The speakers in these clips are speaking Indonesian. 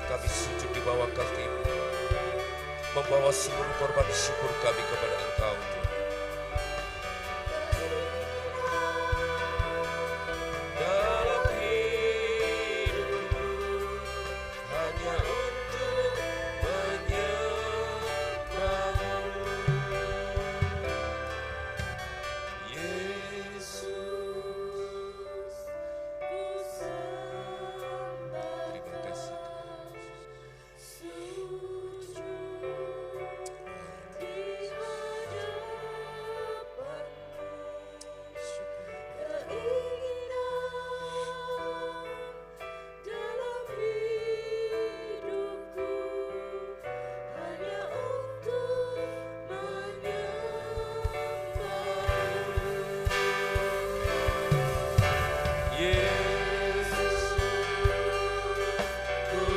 kami sujud di bawah kaki-Mu, membawa seluruh korban syukur kami kepada Engkau, Tuhan. Dalam hidupku hanya untuk menyembah-Mu, Yesus, ku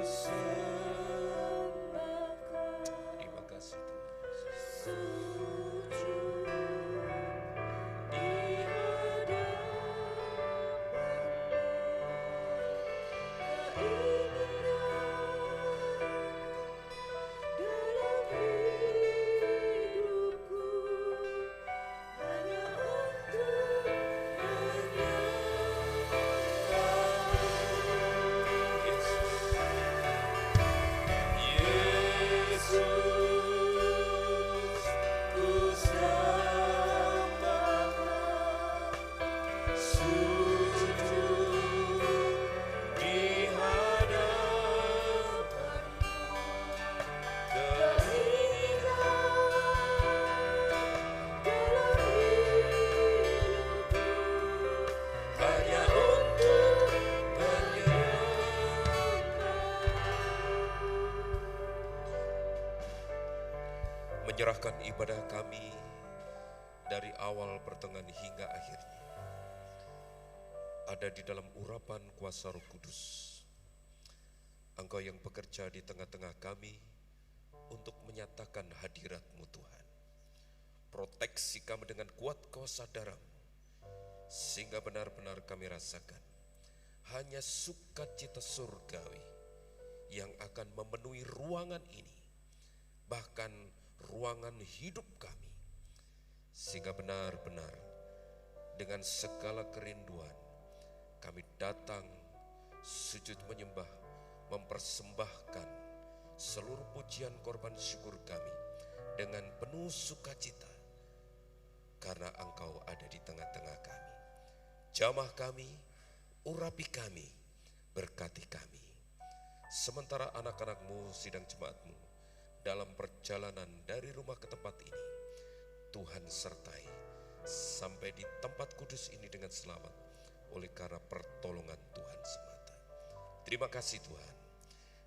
sembah. Terima kasih, menyerahkan ibadah kami dari awal, pertengahan hingga akhirnya ada di dalam urapan kuasa Roh Kudus. Engkau yang bekerja di tengah-tengah kami untuk menyatakan hadirat-Mu Tuhan. Proteksi kami dengan kuat kuasa darah-Mu, sehingga benar-benar kami rasakan hanya sukacita surgawi yang akan memenuhi ruangan ini, bahkan ruangan hidup kami, sehingga benar-benar dengan segala kerinduan kami datang sujud menyembah, mempersembahkan seluruh pujian korban syukur kami dengan penuh sukacita, karena Engkau ada di tengah-tengah kami. Jamah kami, urapi kami, berkati kami. Sementara anak-anak-Mu, sidang jemaat-Mu, dalam perjalanan dari rumah ke tempat ini, Tuhan sertai sampai di tempat kudus ini dengan selamat oleh karena pertolongan Tuhan semata. Terima kasih Tuhan.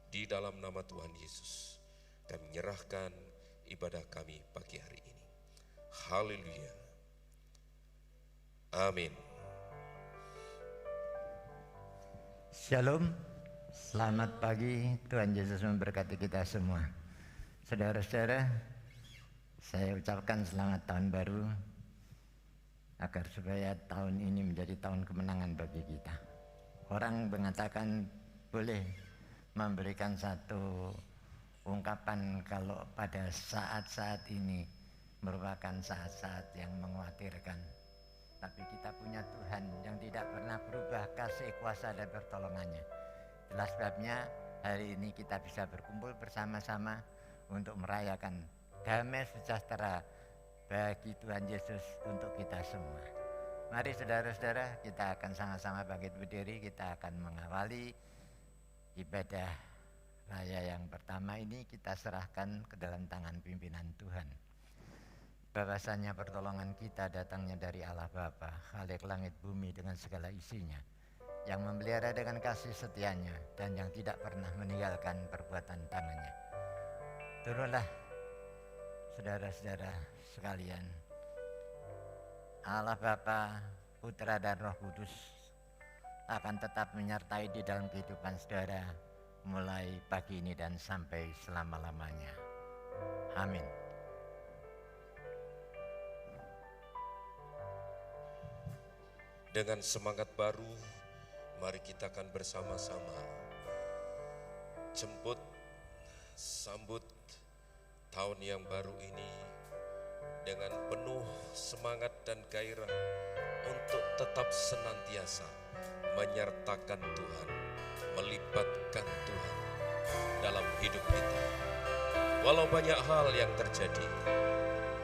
Di dalam nama Tuhan Yesus, kami menyerahkan ibadah kami pagi hari ini. Haleluya. Amin. Shalom, selamat pagi, Tuhan Yesus memberkati kita semua. Saudara-saudara, saya ucapkan selamat tahun baru, agar supaya tahun ini menjadi tahun kemenangan bagi kita. Orang mengatakan boleh memberikan satu ungkapan kalau pada saat-saat ini merupakan saat-saat yang mengkhawatirkan. Tapi kita punya Tuhan yang tidak pernah berubah kasih kuasa dan pertolongannya. Itulah sebabnya hari ini kita bisa berkumpul bersama-sama untuk merayakan damai sejahtera bagi Tuhan Yesus untuk kita semua. Mari saudara-saudara, kita akan sama-sama bangkit berdiri. Kita akan mengawali ibadah raya yang pertama ini. Kita serahkan ke dalam tangan pimpinan Tuhan. Bahwasanya pertolongan kita datangnya dari Allah Bapa, Khalik langit bumi dengan segala isinya, yang memelihara dengan kasih setianya dan yang tidak pernah meninggalkan perbuatan tangannya. Turunlah saudara-saudara sekalian. Allah Bapa, Putra dan Roh Kudus akan tetap menyertai di dalam kehidupan saudara mulai pagi ini dan sampai selama-lamanya. Amin. Dengan semangat baru, mari kita akan bersama-sama sambut tahun yang baru ini dengan penuh semangat dan gairah untuk tetap senantiasa menyertakan Tuhan, melibatkan Tuhan dalam hidup kita. Walau banyak hal yang terjadi,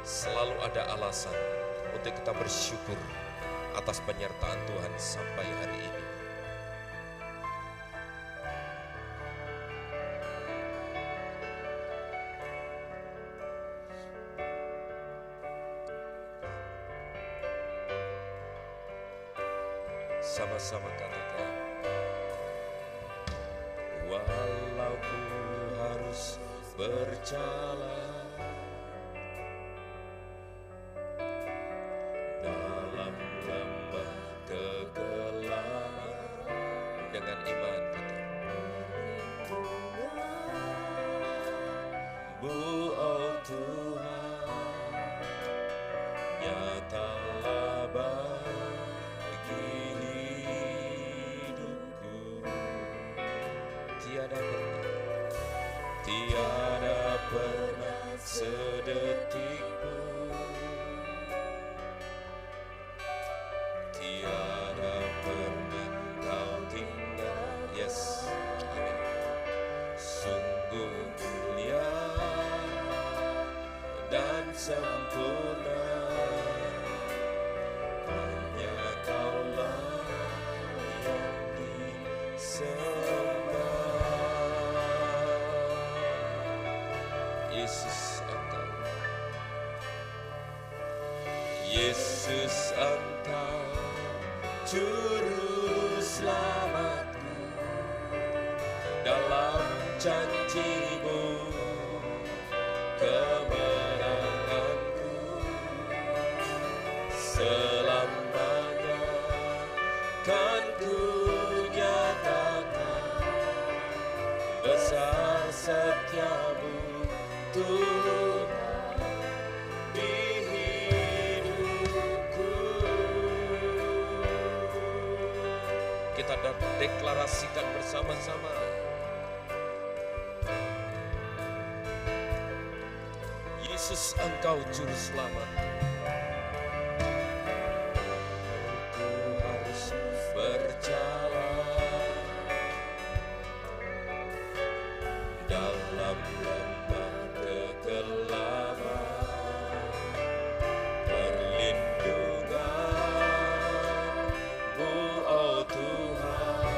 selalu ada alasan untuk kita bersyukur atas penyertaan Tuhan sampai hari ini. Sama-sama katakan, walau ku harus berjalan dalam lembah kegelapan, dengan iman Bu, oh Tuhan, nyatalah bagi hidupku, tiada pernah sedetik pun, tiada pernah kau tinggal. Yes, amin. Sungguh mulia dan sempurna, hanya Kaulah yang disembah. Yesus Engkau, Yesus Engkau juru selamatku, dalam janji-Mu kemenanganku, selamanya kan ku nyatakan besar setia-Mu deklarasikan bersama-sama. Yesus, Engkau Juru Selamat. Ku harus berjalan dalam lembah kegelapan, perlindungan-Mu, oh Tuhan,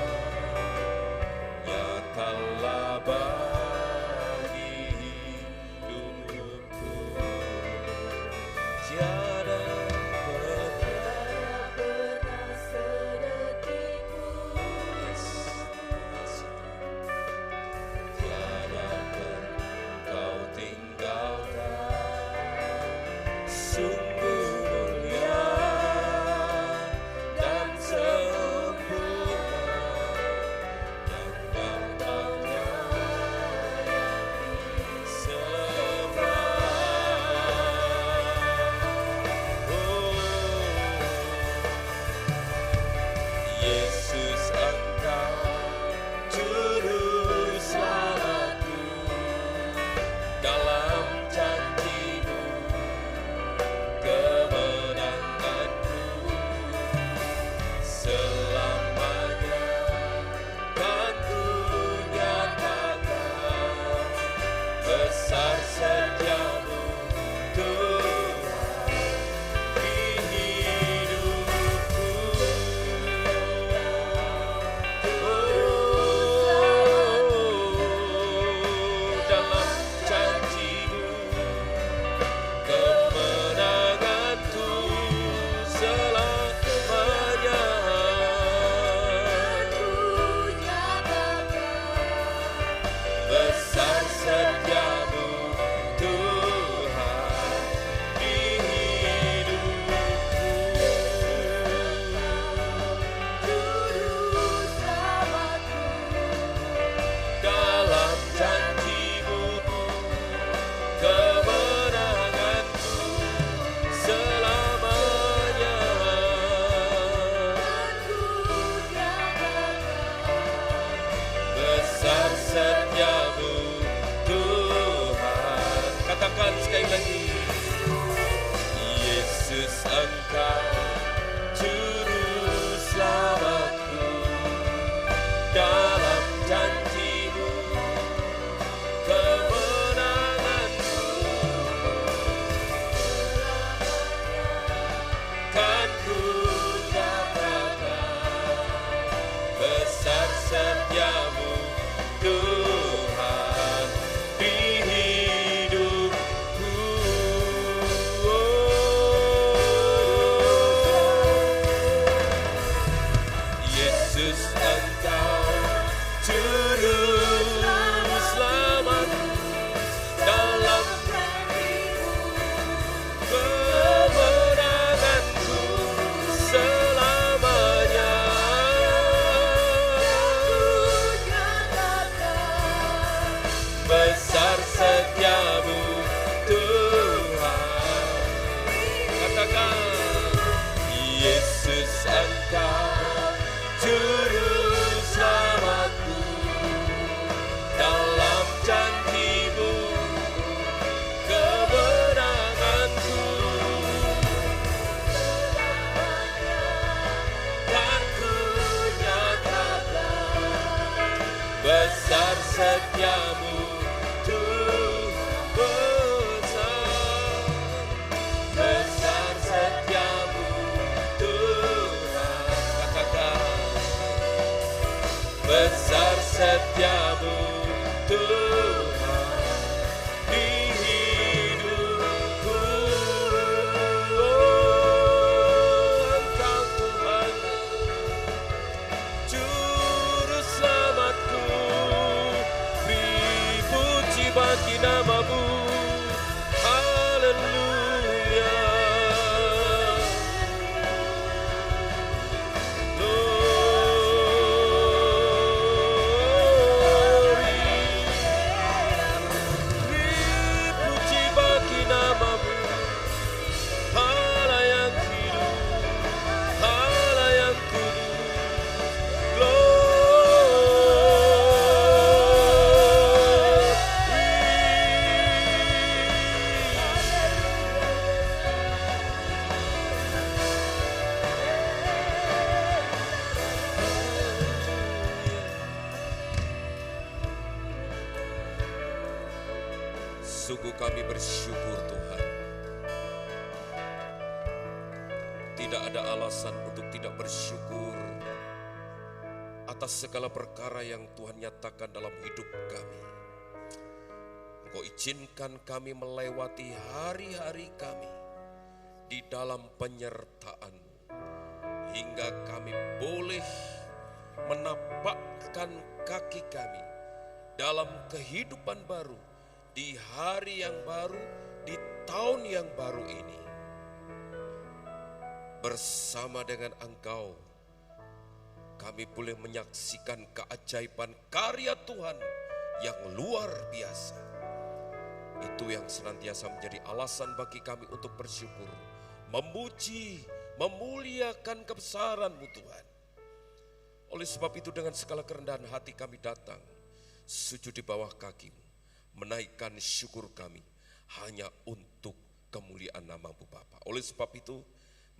nyatalah bagi hidupku. Tiada pernah sedetik pun, tiada pernah Kau tinggalkan. Sungguh mulia dan sempurna dan dampaknya yang disembah. Oh, Yesus, Engkau Juru Selamatku. Dalam janji-Mu Sungguh kami bersyukur Tuhan. Tidak ada alasan untuk tidak bersyukur atas segala perkara yang Tuhan nyatakan dalam hidup kami. Engkau izinkan kami melewati hari-hari kami di dalam penyertaan-Mu, hingga kami boleh menapakkan kaki kami dalam kehidupan baru, di hari yang baru, di tahun yang baru ini. Bersama dengan Engkau, kami boleh menyaksikan keajaiban karya Tuhan yang luar biasa. Itu yang senantiasa menjadi alasan bagi kami untuk bersyukur, memuji, memuliakan kebesaran-Mu Tuhan. Oleh sebab itu dengan segala kerendahan hati kami datang, sujud di bawah kaki-Mu, menaikkan syukur kami hanya untuk kemuliaan nama-Mu Bapa. Oleh sebab itu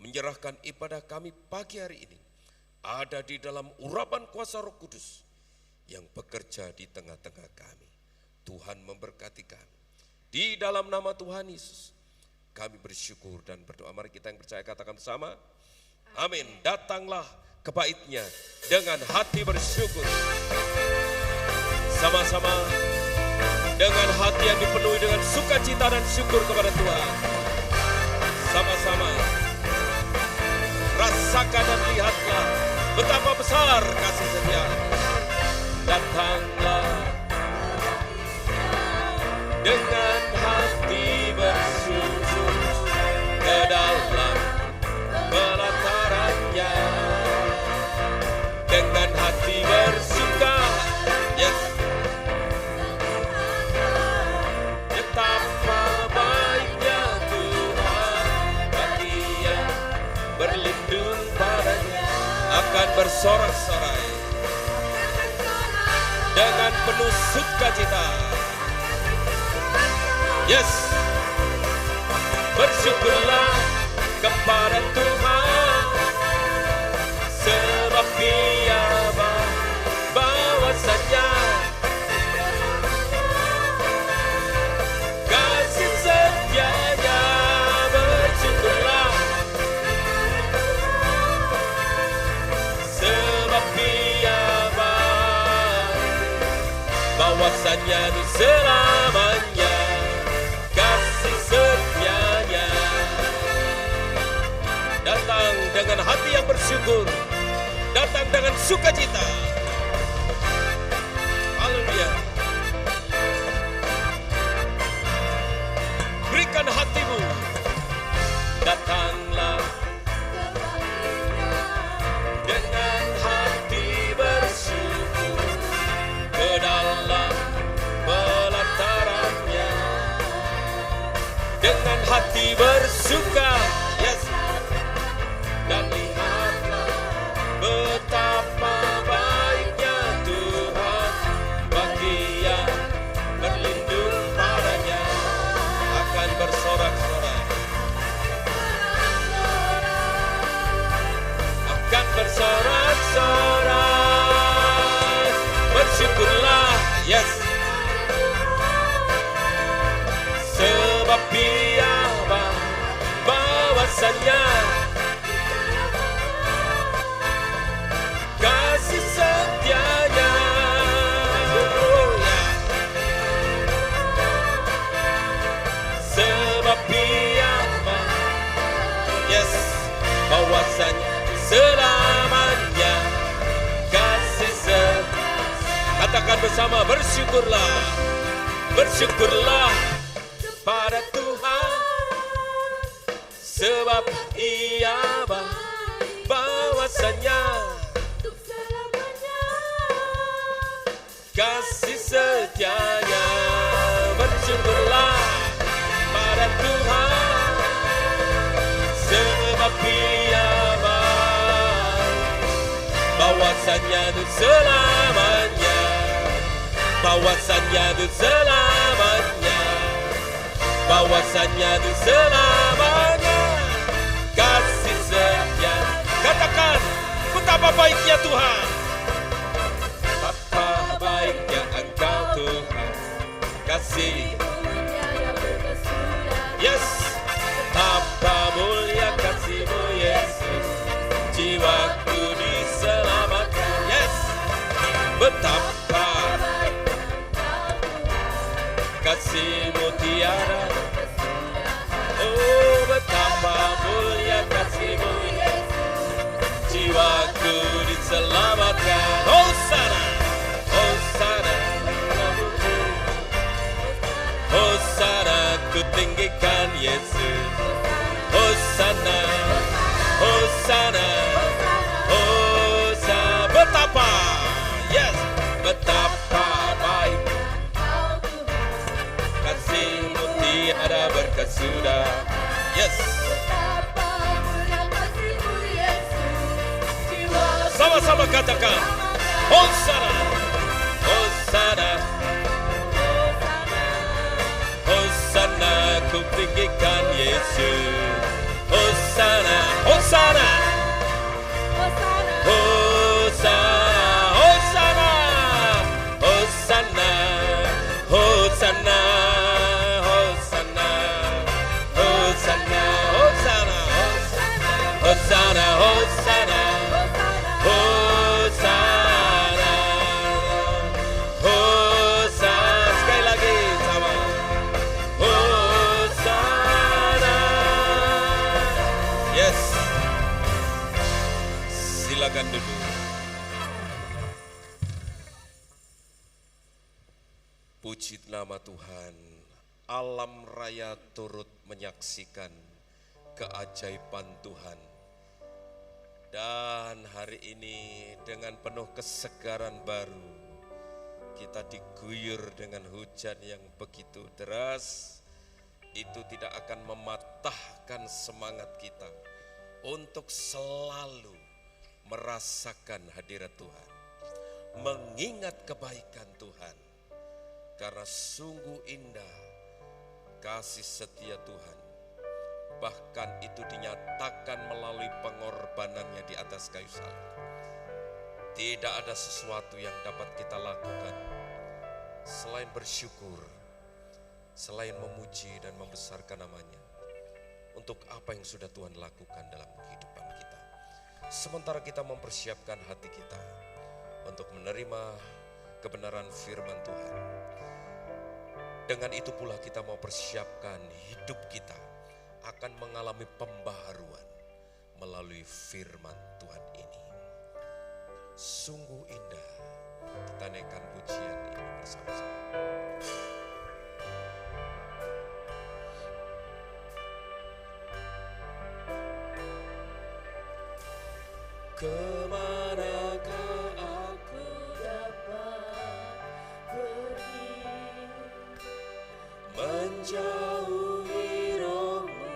menyerahkan ibadah kami pagi hari ini ada di dalam urapan kuasa Roh Kudus yang bekerja di tengah-tengah kami. Tuhan memberkati kami. Di dalam nama Tuhan Yesus kami bersyukur dan berdoa. Mari kita yang percaya katakan bersama, amin. Datanglah ke bait-Nya dengan hati bersyukur. Sama-sama dengan hati yang dipenuhi dengan sukacita dan syukur kepada Tuhan. Sama-sama rasakan dan lihatlah betapa besar kasih setia-Nya. Datanglah dengan hati bersyukur ke dalam pelataran-Nya. Dengan hati bersuka, yes. Betapa baiknya Tuhan, bagi yang berlindung padanya akan bersorak-sorai dengan penuh sukacita. Yes, bersyukurlah kepada Tuhan, sebab Dia bahwasanya kasih setia-Nya. Bersyukurlah sebab Dia bahwasanya di selamanya kasih setia-Nya. Datang dengan hati yang bersyukur, datang dengan sukacita. Haleluya. Berikan hatimu, datanglah dengan hati bersyukur ke dalam pelataran-Nya. Dengan hati bersuka, yes. Dan lihatlah betapa baiknya Tuhan, bagi yang berlindung padanya akan bersorak-sorai. Akan bersorak-sorai. Bersyukurlah, yes. Sebab Dia bahwasanya kasih setia-Nya. Sebab Dia yes, bahwasanya selamanya kasih setia. Katakan bersama, bersyukurlah, bersyukurlah pada Tuhan, sebab Ia bahwasanya kasih setia-Nya. Bersyukurlah pada Tuhan, sebab Dia bahwasanya untuk selamanya, bahwasanya untuk selamanya, bahwasanya untuk selamanya kasih setia. Katakan, betapa baiknya Tuhan, betapa baiknya Engkau Tuhan, kasih betapa kasih-Mu tiada. Oh, betapa mulia kasih-Mu, jiwaku diselamatkan. Hosana, Hosana, Hosana, ku tinggikan Yesus. Hosana, Hosana, Hosana. Betapa, yes, betapa baik kasih-Mu tiada berkesudah. Yes. Sama-sama katakan, Hosana, Hosana, Hosana, ku tinggikan Yesus. Hosana, Hosana, Hosana, Hosana, Hosana, Hosana, Hosana, Hosana, Hosana, Hosana, Hosana, Hosana, Hosana, sekali lagi sama, Hosana. Yes, silakan duduk. Puji nama Tuhan, alam raya turut menyaksikan keajaiban Tuhan. Dan hari ini dengan penuh kesegaran baru, kita diguyur dengan hujan yang begitu deras. Itu tidak akan mematahkan semangat kita untuk selalu merasakan hadirat Tuhan, mengingat kebaikan Tuhan. Karena sungguh indah kasih setia Tuhan. Bahkan itu dinyatakan melalui pengorbanannya di atas kayu salib. Tidak ada sesuatu yang dapat kita lakukan selain bersyukur, selain memuji dan membesarkan namanya untuk apa yang sudah Tuhan lakukan dalam kehidupan kita. Sementara kita mempersiapkan hati kita untuk menerima kebenaran firman Tuhan. Dengan itu pula kita mau persiapkan hidup kita akan mengalami pembaharuan melalui firman Tuhan ini. Sungguh indah, kita naikkan pujian ini bersama-sama. Kemanakah aku dapat pergi menjauhi rohmu,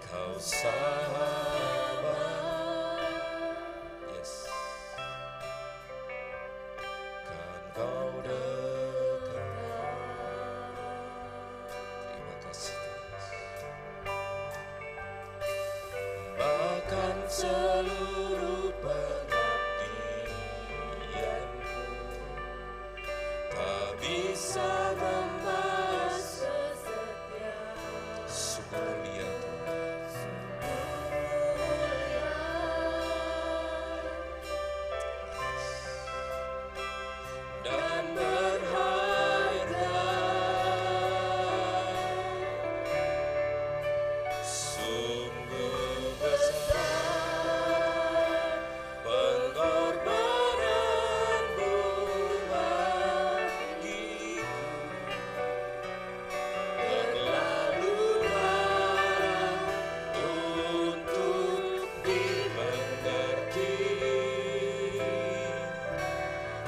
kau sahabat, yes, kan kau dekat. Terima kasih Tuhan. Bahkan seluruh pengabdianku tak bisa membalas kesetiaan. Sungguh mulia Tuhan. Dan berharga, sungguh besar pengorbananmu bagiku. Terlalu dalam untuk dimengerti.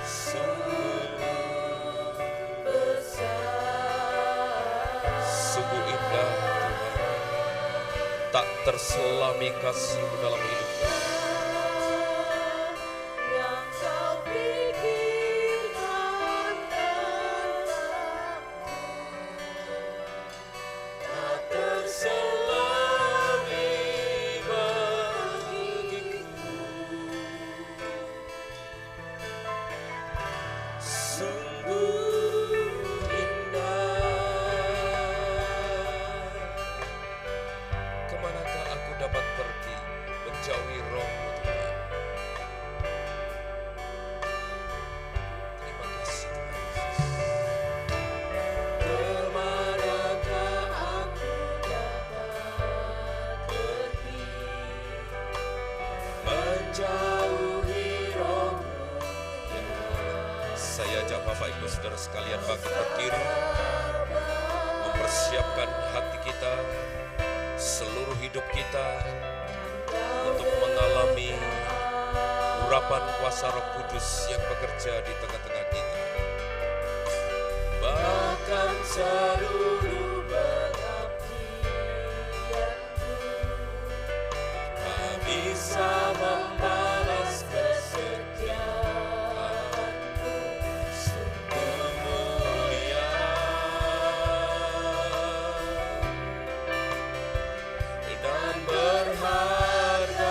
Sungguh indah Tuhan, tak terselami kasih-Mu dalam hidup kami. Yang Kau pikirkan tentangku tak terselami bagiku. Sungguh indah. Kemanakah aku dapat pergi menjauhi saudara sekalian bangkit berdiri, mempersiapkan hati kita, seluruh hidup kita untuk mengalami urapan kuasa Roh Kudus yang bekerja di tengah-tengah kita. Bahkan seluruh pengabdianku tak bisa membalas kesetiaanmu, sungguh mulia dan berharga.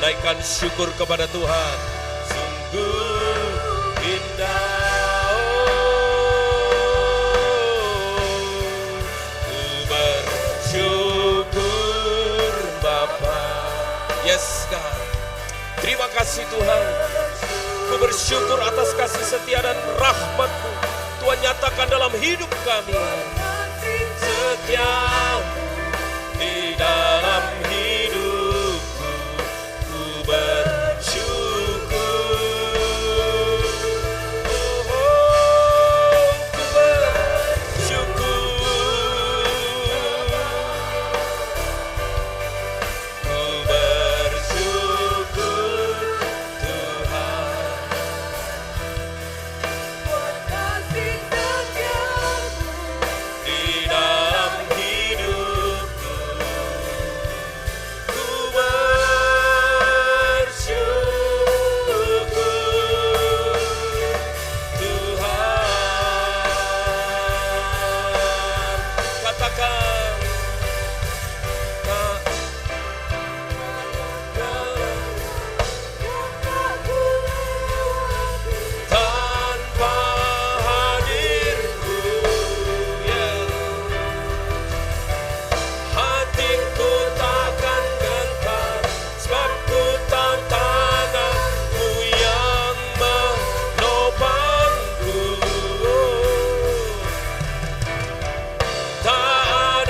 Naikkan syukur kepada Tuhan. Sungguh indah, ku bersyukur Bapa. Yes God, terima kasih Tuhan. Ku bersyukur atas kasih setia dan rahmat-Mu Tuhan nyatakan dalam hidup kami. Setia-Mu di dalam hidupku, ku bersyukur. Ku bersyukur. Ku bersyukur Tuhan. Buat kasih setia-Mu di dalam hidupku, ku bersyukur Tuhan. Katakan, tanpa hadirmu, ya, hatiku takkan gentar, sebab ku tahu tangan-Mu yang menopangku. Tak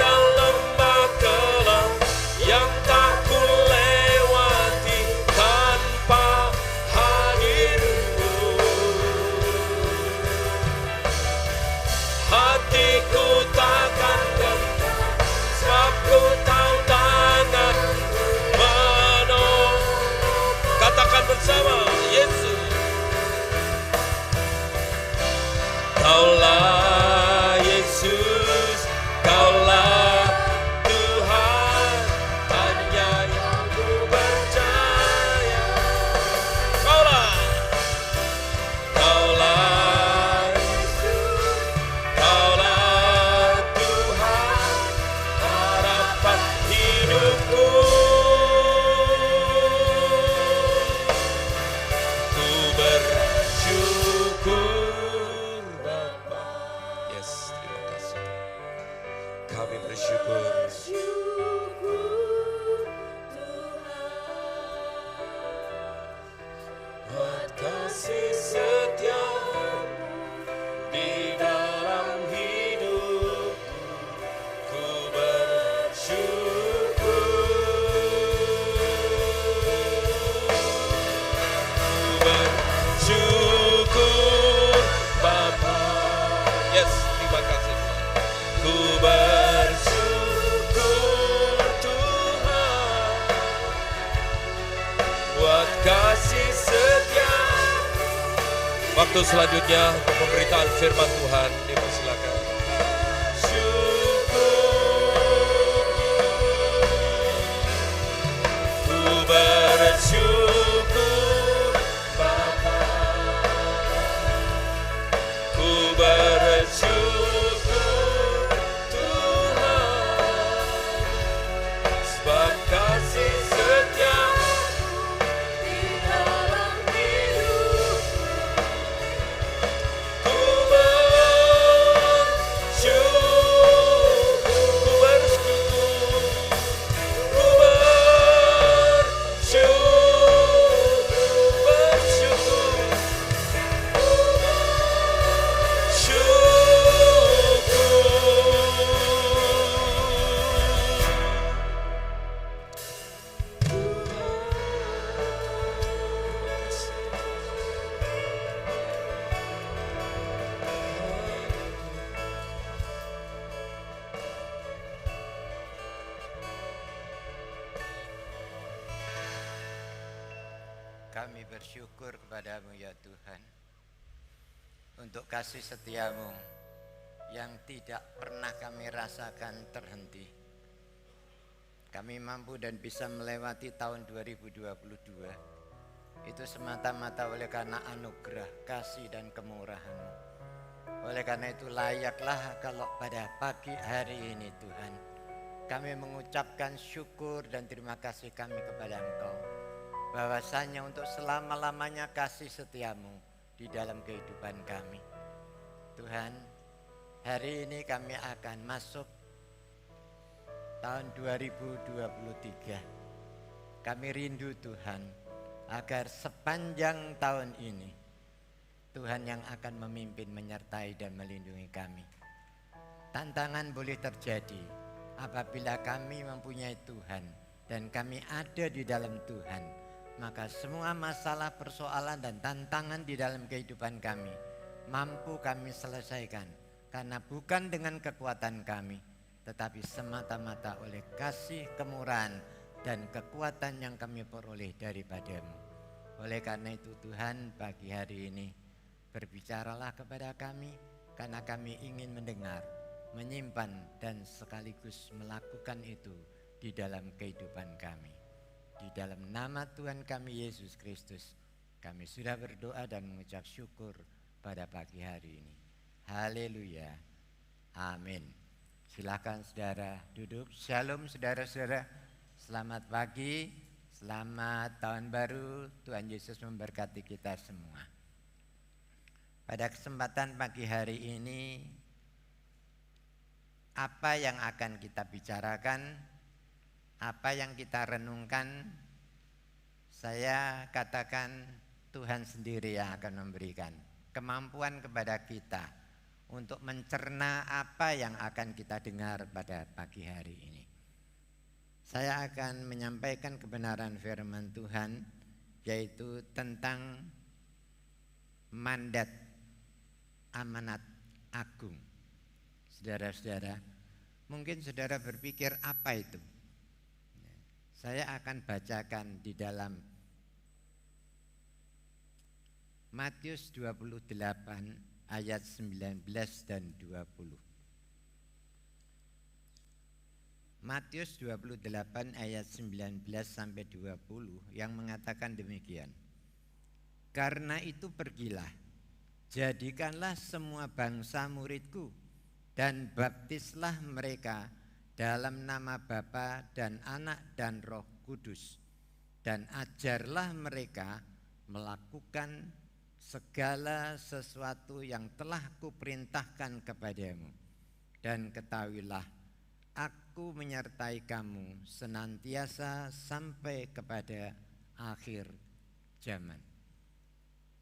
Kami bersyukur. Buat kasih setia-Mu di dalam hidup, ku bersyukur. Ku bersyukur Bapa. Yes, terima kasih Tuhan. Ku bersyukur Tuhan buat kasih setia. Waktu selanjutnya untuk pemberitaan firman Tuhan, dipersilakan. Syukur, ku bersyukur Bapa, ku bersyukur Tuhan sebab kasih setia di dalam hidup. Ku Kami bersyukur kepada-Mu ya Tuhan, untuk kasih setia-Mu yang tidak pernah kami rasakan terhenti. Kami mampu dan bisa melewati tahun 2022 itu semata-mata oleh karena anugerah, kasih dan kemurahan-Mu. Oleh karena itu layaklah kalau pada pagi hari ini Tuhan, kami mengucapkan syukur dan terima kasih kami kepada Engkau, bahwasanya untuk selama-lamanya kasih setia-Mu di dalam kehidupan kami. Tuhan, hari ini kami akan masuk tahun 2023. Kami rindu Tuhan, agar sepanjang tahun ini Tuhan yang akan memimpin, menyertai dan melindungi kami. Tantangan boleh terjadi apabila kami mempunyai Tuhan dan kami ada di dalam Tuhan. Maka semua masalah, persoalan dan tantangan di dalam kehidupan kami mampu kami selesaikan, karena bukan dengan kekuatan kami, tetapi semata-mata oleh kasih, kemurahan dan kekuatan yang kami peroleh daripada-Mu. Oleh karena itu Tuhan, pagi hari ini berbicaralah kepada kami, karena kami ingin mendengar, menyimpan dan sekaligus melakukan itu di dalam kehidupan kami. Di dalam nama Tuhan kami Yesus Kristus, kami sudah berdoa dan mengucap syukur pada pagi hari ini. Haleluya. Amin. Silakan saudara duduk. Shalom saudara-saudara. Selamat pagi, selamat tahun baru. Tuhan Yesus memberkati kita semua. Pada kesempatan pagi hari ini, apa yang akan kita bicarakan? Apa yang kita renungkan, saya katakan Tuhan sendiri yang akan memberikan kemampuan kepada kita untuk mencerna apa yang akan kita dengar pada pagi hari ini. Saya akan menyampaikan kebenaran firman Tuhan, yaitu tentang mandat amanat agung. Saudara-saudara, mungkin saudara berpikir apa itu? Saya akan bacakan di dalam Matius 28 ayat 19 dan 20. Matius 28 ayat 19 sampai 20 yang mengatakan demikian. Karena itu pergilah, jadikanlah semua bangsa muridku dan baptislah mereka dalam nama Bapa dan Anak dan Roh Kudus, dan ajarlah mereka melakukan segala sesuatu yang telah kuperintahkan kepadamu. Dan ketahuilah Aku menyertai kamu senantiasa sampai kepada akhir zaman.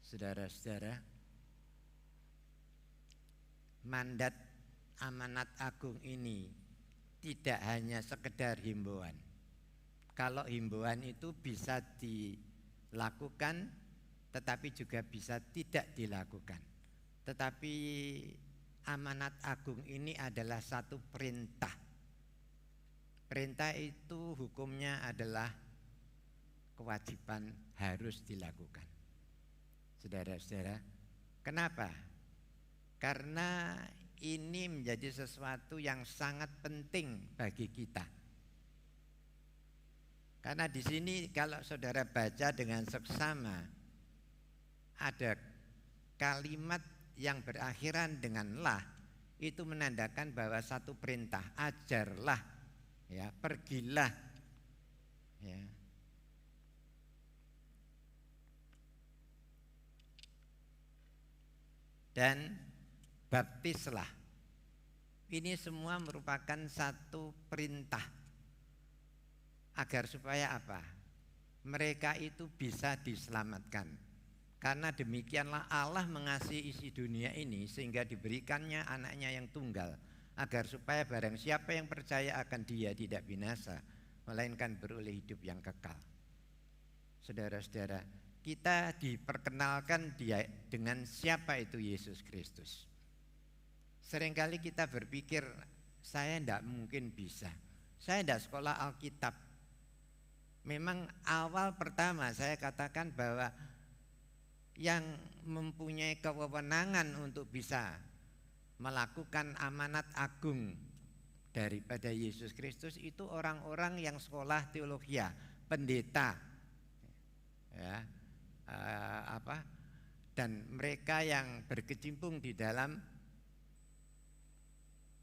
Saudara-saudara, mandat amanat agung ini tidak hanya sekedar himbauan. Kalau himbauan itu bisa dilakukan, tetapi juga bisa tidak dilakukan. Tetapi amanat agung ini adalah satu perintah. Perintah itu hukumnya adalah kewajiban harus dilakukan. Saudara-saudara, kenapa? Karena ini menjadi sesuatu yang sangat penting bagi kita. Karena di sini kalau saudara baca dengan seksama, ada kalimat yang berakhiran dengan lah, itu menandakan bahwa satu perintah, ajarlah, ya, pergilah, ya. Dan baptislah. Ini semua merupakan satu perintah. Agar supaya apa? Mereka itu bisa diselamatkan. Karena demikianlah Allah mengasihi isi dunia ini sehingga diberikannya anaknya yang tunggal, agar supaya barang siapa yang percaya akan Dia tidak binasa, melainkan beroleh hidup yang kekal. Saudara-saudara, kita diperkenalkan dia dengan siapa itu Yesus Kristus. Seringkali kita berpikir, saya tidak mungkin bisa, saya tidak sekolah Alkitab. Memang awal pertama saya katakan bahwa yang mempunyai kewenangan untuk bisa melakukan amanat agung daripada Yesus Kristus itu orang-orang yang sekolah teologia, pendeta, ya, dan mereka yang berkecimpung di dalam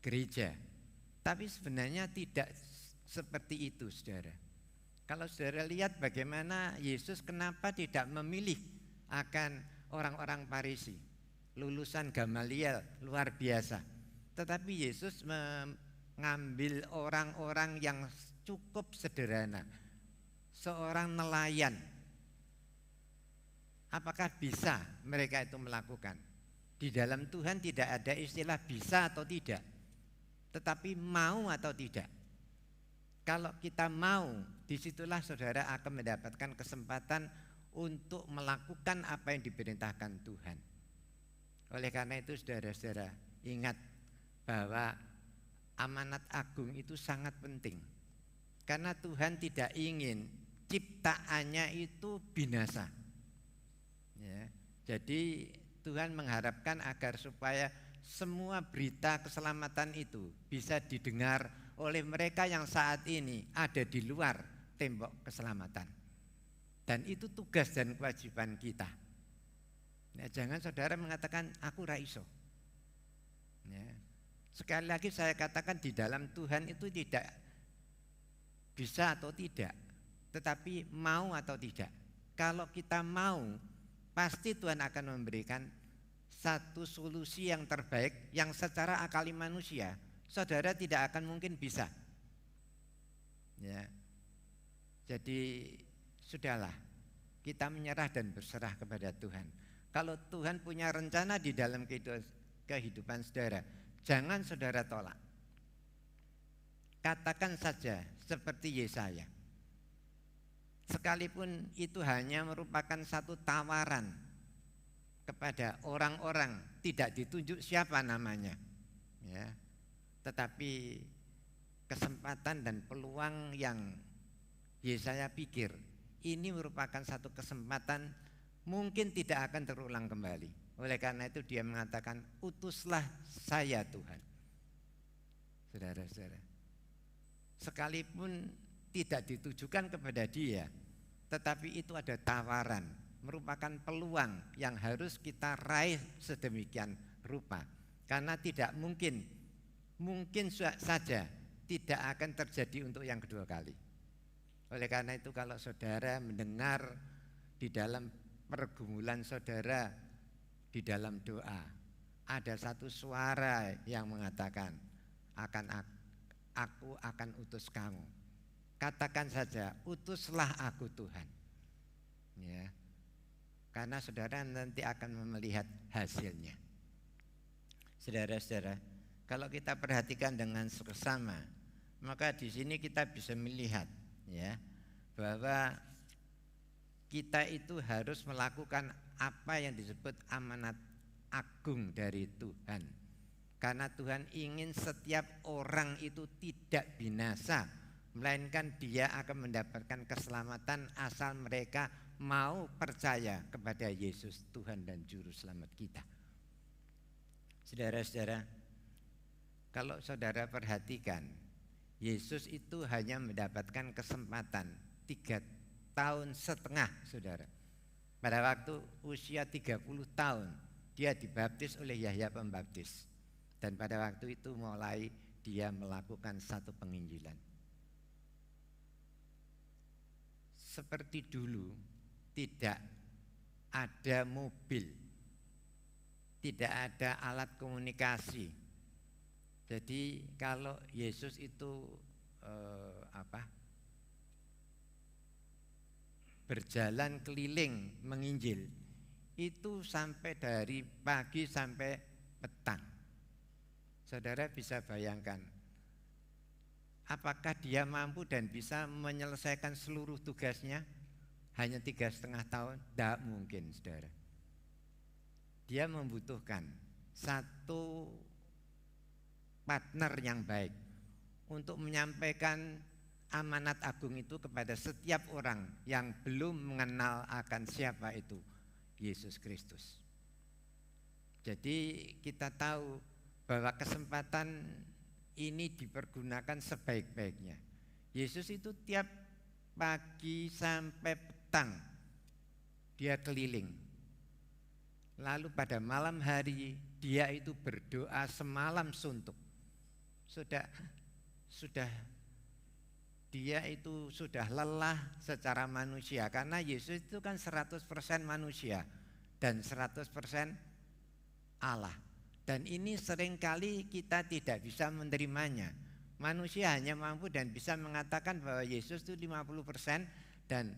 gereja. Tapi sebenarnya tidak seperti itu, saudara. Kalau saudara lihat bagaimana Yesus kenapa tidak memilih akan orang-orang Farisi, lulusan Gamaliel luar biasa. Tetapi Yesus mengambil orang-orang yang cukup sederhana, seorang nelayan. Apakah bisa mereka itu melakukan? Di dalam Tuhan tidak ada istilah bisa atau tidak, tetapi mau atau tidak. Kalau kita mau, disitulah saudara akan mendapatkan kesempatan untuk melakukan apa yang diperintahkan Tuhan. Oleh karena itu saudara-saudara, ingat bahwa amanat agung itu sangat penting. Karena Tuhan tidak ingin ciptaannya itu binasa. Ya, jadi Tuhan mengharapkan agar supaya semua berita keselamatan itu bisa didengar oleh mereka yang saat ini ada di luar tembok keselamatan. Dan itu tugas dan kewajiban kita. Ya, jangan saudara mengatakan aku raiso. Ya. Sekali lagi saya katakan di dalam Tuhan itu tidak bisa atau tidak, tetapi mau atau tidak. Kalau kita mau, pasti Tuhan akan memberikan satu solusi yang terbaik yang secara akali manusia saudara tidak akan mungkin bisa. Ya. Jadi sudahlah, kita menyerah dan berserah kepada Tuhan. Kalau Tuhan punya rencana di dalam kehidupan saudara, jangan saudara tolak. Katakan saja seperti Yesaya. Sekalipun itu hanya merupakan satu tawaran kepada orang-orang, tidak ditunjuk siapa namanya, ya. Tetapi kesempatan dan peluang yang Yesaya pikir ini merupakan satu kesempatan mungkin tidak akan terulang kembali. Oleh karena itu dia mengatakan, utuslah saya Tuhan. Saudara-saudara, sekalipun tidak ditujukan kepada dia, tetapi itu ada tawaran, merupakan peluang yang harus kita raih sedemikian rupa. Karena tidak mungkin saja tidak akan terjadi untuk yang kedua kali. Oleh karena itu kalau saudara mendengar di dalam pergumulan saudara di dalam doa, ada satu suara yang mengatakan aku akan utus kamu. Katakan saja, utuslah aku Tuhan. Ya. Karena saudara nanti akan melihat hasilnya. Saudara-saudara, kalau kita perhatikan dengan seksama, maka di sini kita bisa melihat ya bahwa kita itu harus melakukan apa yang disebut amanat agung dari Tuhan. Karena Tuhan ingin setiap orang itu tidak binasa, melainkan dia akan mendapatkan keselamatan asal mereka mau percaya kepada Yesus Tuhan dan Juru Selamat kita. Saudara-saudara, kalau saudara perhatikan, Yesus itu hanya mendapatkan kesempatan 3,5 tahun, saudara. Pada waktu usia 30 tahun, dia dibaptis oleh Yahya Pembaptis. Dan pada waktu itu mulai dia melakukan satu penginjilan. Seperti dulu, tidak ada mobil, tidak ada alat komunikasi. Jadi kalau Yesus itu berjalan keliling menginjil, itu sampai dari pagi sampai petang. Saudara bisa bayangkan, apakah dia mampu dan bisa menyelesaikan seluruh tugasnya hanya 3,5 tahun? Tidak mungkin, saudara. Dia membutuhkan satu partner yang baik untuk menyampaikan amanat agung itu kepada setiap orang yang belum mengenal akan siapa itu Yesus Kristus. Jadi kita tahu bahwa kesempatan ini dipergunakan sebaik-baiknya. Yesus itu tiap pagi sampai petang dia keliling. Lalu pada malam hari dia itu berdoa semalam suntuk. Sudah dia itu sudah lelah secara manusia, karena Yesus itu kan 100% manusia dan 100% Allah. Dan ini seringkali kita tidak bisa menerimanya. Manusia hanya mampu dan bisa mengatakan bahwa Yesus itu 50% dan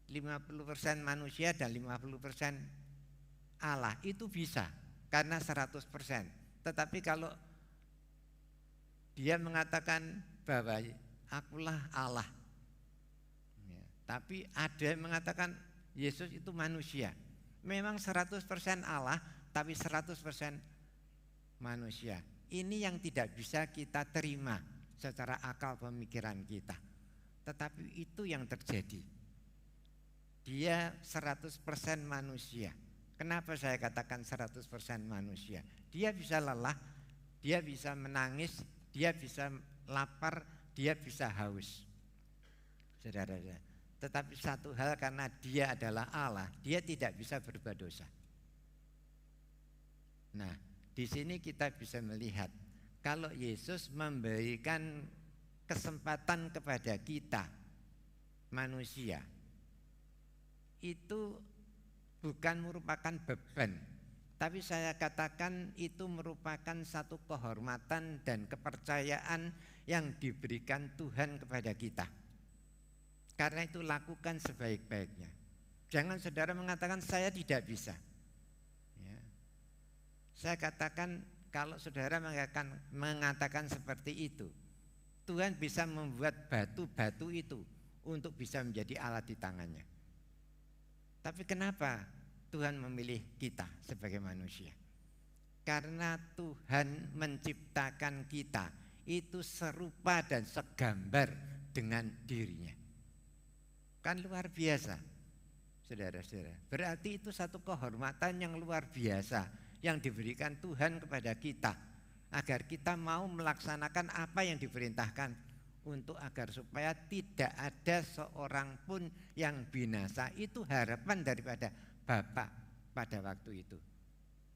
50% manusia dan 50% Allah. Itu bisa karena 100%. Tetapi kalau dia mengatakan bahwa akulah Allah, ya, tapi ada yang mengatakan Yesus itu manusia. Memang 100% Allah, tapi 100% manusia. Ini yang tidak bisa kita terima secara akal pemikiran kita. Tetapi itu yang terjadi. Dia 100% manusia. Kenapa saya katakan 100% manusia? Dia bisa lelah, dia bisa menangis, dia bisa lapar, dia bisa haus. Saudara-saudara, tetapi satu hal, karena dia adalah Allah, dia tidak bisa berbuat dosa. Nah, di sini kita bisa melihat kalau Yesus memberikan kesempatan kepada kita manusia, itu bukan merupakan beban, tapi saya katakan itu merupakan satu kehormatan dan kepercayaan yang diberikan Tuhan kepada kita. Karena itu lakukan sebaik-baiknya. Jangan saudara mengatakan saya tidak bisa. Ya. Saya katakan kalau saudara mengatakan seperti itu, Tuhan bisa membuat batu-batu itu untuk bisa menjadi alat di tangannya. Tapi kenapa Tuhan memilih kita sebagai manusia? Karena Tuhan menciptakan kita itu serupa dan segambar dengan dirinya. Kan luar biasa, saudara-saudara. Berarti itu satu kehormatan yang luar biasa yang diberikan Tuhan kepada kita, agar kita mau melaksanakan apa yang diperintahkan, untuk agar supaya tidak ada seorang pun yang binasa. Itu harapan daripada Bapa pada waktu itu.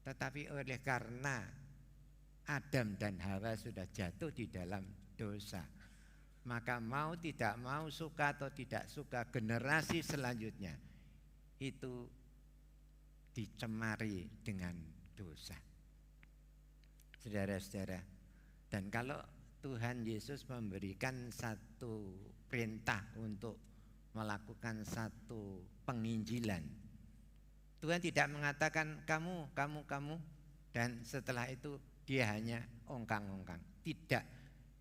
Tetapi oleh karena Adam dan Hawa sudah jatuh di dalam dosa, maka mau tidak mau, suka atau tidak suka, generasi selanjutnya itu dicemari dengan dosa. Saudara-saudara, dan kalau Tuhan Yesus memberikan satu perintah untuk melakukan satu penginjilan. Tuhan tidak mengatakan kamu, dan setelah itu dia hanya ongkang-ongkang. Tidak,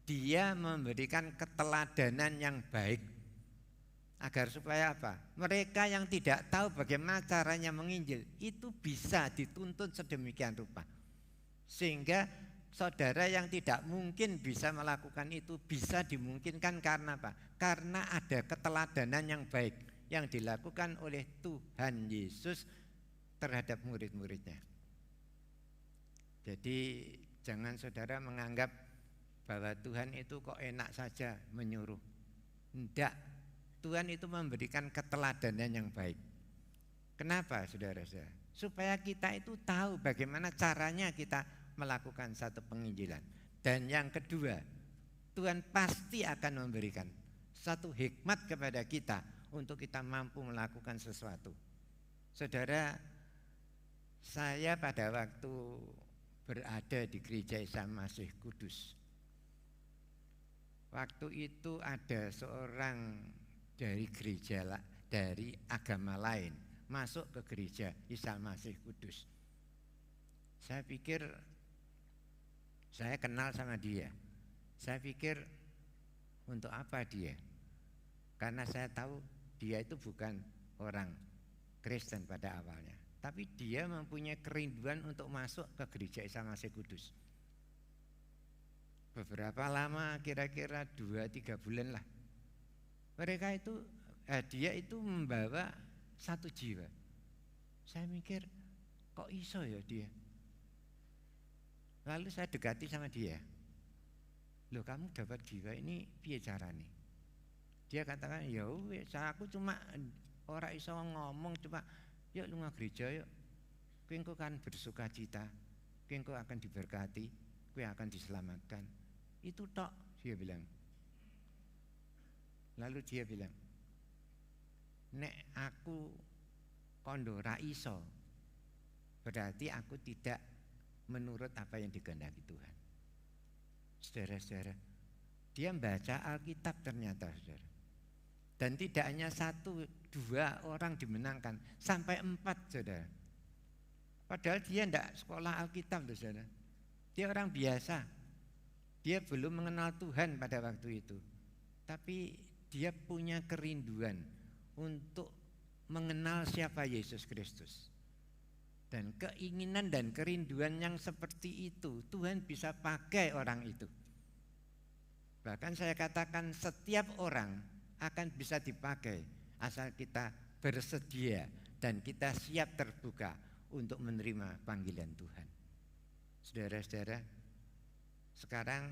dia memberikan keteladanan yang baik. Agar supaya apa? Mereka yang tidak tahu bagaimana caranya menginjil itu bisa dituntun sedemikian rupa. Sehingga saudara yang tidak mungkin bisa melakukan itu bisa dimungkinkan karena apa? Karena ada keteladanan yang baik yang dilakukan oleh Tuhan Yesus terhadap murid-muridnya. Jadi jangan saudara menganggap bahwa Tuhan itu kok enak saja menyuruh. Tidak, Tuhan itu memberikan keteladanan yang baik. Kenapa saudara-saudara? Supaya kita itu tahu bagaimana caranya kita melakukan satu penginjilan. Dan yang kedua, Tuhan pasti akan memberikan satu hikmat kepada kita untuk kita mampu melakukan sesuatu. Saudara, saya pada waktu berada di gereja Isa Masih Kudus, waktu itu ada seorang dari gereja, dari agama lain masuk ke gereja Isa Masih Kudus. Saya pikir saya kenal sama dia. Saya pikir untuk apa dia? Karena saya tahu dia itu bukan orang Kristen pada awalnya. Tapi dia mempunyai kerinduan untuk masuk ke gereja Isa Masih Kudus. Beberapa lama, kira-kira 2-3 bulan lah. Dia itu membawa satu jiwa. Saya mikir kok iso ya dia. Lalu saya dekati sama dia. Loh, kamu dapat jiwa ini piye carane? Dia katakan, ya wis aku cuma ora iso ngomong, cuma yuk lunga gereja yuk. Kowe engko kan bersuka cita, kowe engko akan diberkati, kowe akan diselamatkan. Itu tok, dia bilang. Lalu dia bilang, nek aku kondo ra iso, berarti aku tidak menurut apa yang dikehendaki Tuhan. Saudara-saudara, dia membaca Alkitab ternyata, saudara. Dan tidak hanya 1-2 orang dimenangkan, sampai 4, saudara. Padahal dia tidak sekolah Alkitab, saudara. Dia orang biasa. Dia belum mengenal Tuhan pada waktu itu. Tapi dia punya kerinduan untuk mengenal siapa Yesus Kristus. Dan keinginan dan kerinduan yang seperti itu Tuhan bisa pakai orang itu. Bahkan saya katakan setiap orang akan bisa dipakai asal kita bersedia dan kita siap terbuka untuk menerima panggilan Tuhan. Saudara-saudara, sekarang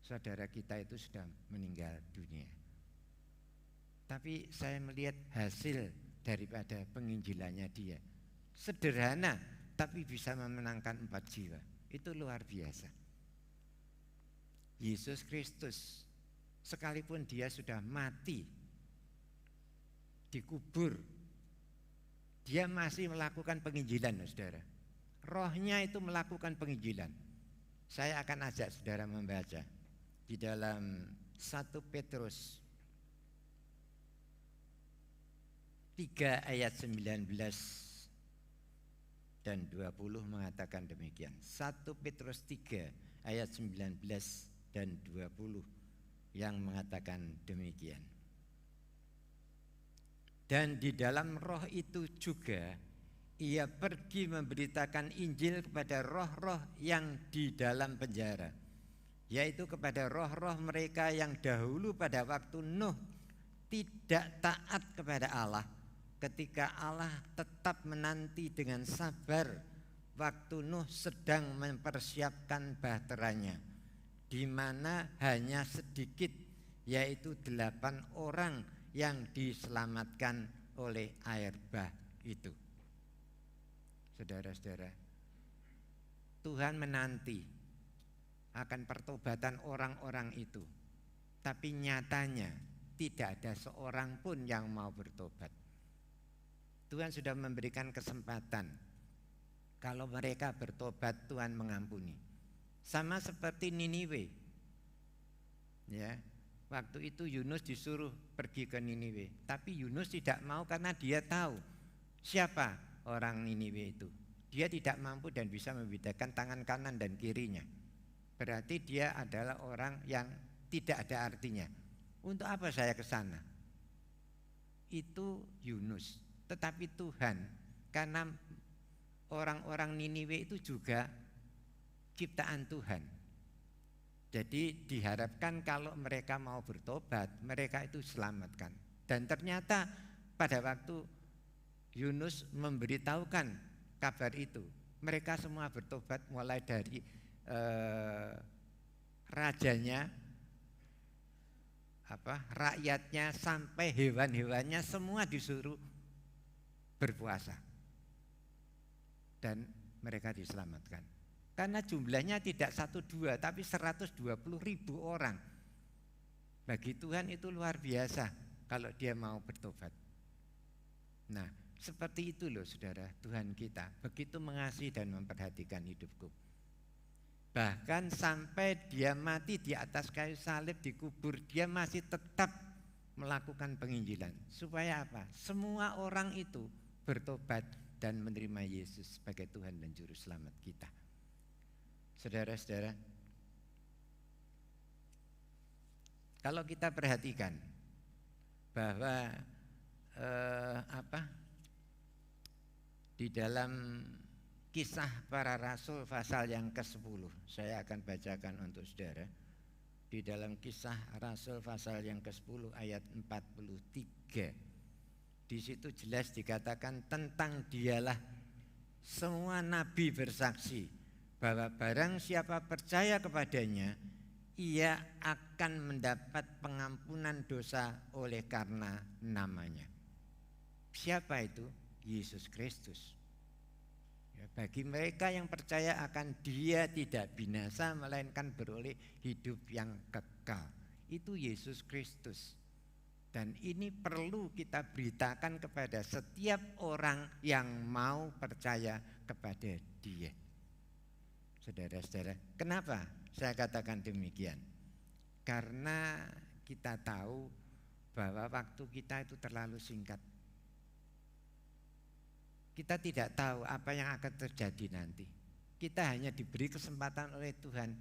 saudara kita itu sudah meninggal dunia. Tapi saya melihat hasil daripada penginjilannya dia. Sederhana tapi bisa memenangkan 4 jiwa. Itu luar biasa. Yesus Kristus sekalipun dia sudah mati, dikubur, dia masih melakukan penginjilan, saudara. Rohnya itu melakukan penginjilan. Saya akan ajak saudara membaca di dalam 1 Petrus 3 ayat 19 dan 20 mengatakan demikian. 1 Petrus 3 ayat 19 dan 20 yang mengatakan demikian. Dan di dalam roh itu juga ia pergi memberitakan Injil kepada roh-roh yang di dalam penjara, yaitu kepada roh-roh mereka yang dahulu pada waktu Nuh tidak taat kepada Allah, ketika Allah tetap menanti dengan sabar waktu Nuh sedang mempersiapkan bahteranya, di mana hanya sedikit, yaitu 8 orang yang diselamatkan oleh air bah itu. Saudara-saudara, Tuhan menanti akan pertobatan orang-orang itu, tapi nyatanya tidak ada seorang pun yang mau bertobat. Tuhan sudah memberikan kesempatan. Kalau mereka bertobat, Tuhan mengampuni. Sama seperti Niniwe. Ya, waktu itu Yunus disuruh pergi ke Niniwe, tapi Yunus tidak mau karena dia tahu siapa orang Niniwe itu. Dia tidak mampu dan bisa membedakan tangan kanan dan kirinya. Berarti dia adalah orang yang tidak ada artinya. Untuk apa saya ke sana? Itu Yunus. Tetapi Tuhan, karena orang-orang Niniwe itu juga ciptaan Tuhan. Jadi diharapkan kalau mereka mau bertobat, mereka itu selamatkan. Dan ternyata pada waktu Yunus memberitahukan kabar itu, mereka semua bertobat, mulai dari rajanya, rakyatnya, sampai hewan-hewannya semua disuruh berpuasa. Dan mereka diselamatkan. Karena jumlahnya tidak 1-2 tapi 120.000 orang. Bagi Tuhan itu luar biasa kalau dia mau bertobat. Nah, seperti itu loh saudara, Tuhan kita begitu mengasihi dan memperhatikan hidupku. Bahkan sampai dia mati di atas kayu salib, dikubur, dia masih tetap melakukan penginjilan. Supaya apa? Semua orang itu bertobat dan menerima Yesus sebagai Tuhan dan Juru Selamat kita. Saudara-saudara, kalau kita perhatikan bahwa di dalam Kisah Para Rasul pasal yang ke-10, saya akan bacakan untuk saudara. Di dalam Kisah Rasul pasal yang ke-10 ayat 43, di situ jelas dikatakan tentang dialah semua nabi bersaksi bahwa barang siapa percaya kepadanya, ia akan mendapat pengampunan dosa oleh karena namanya. Siapa itu? Yesus Kristus. Ya, bagi mereka yang percaya akan Dia tidak binasa melainkan beroleh hidup yang kekal. Itu Yesus Kristus. Dan ini perlu kita beritakan kepada setiap orang yang mau percaya kepada Dia. Saudara-saudara, kenapa saya katakan demikian? Karena kita tahu bahwa waktu kita itu terlalu singkat. Kita tidak tahu apa yang akan terjadi nanti. Kita hanya diberi kesempatan oleh Tuhan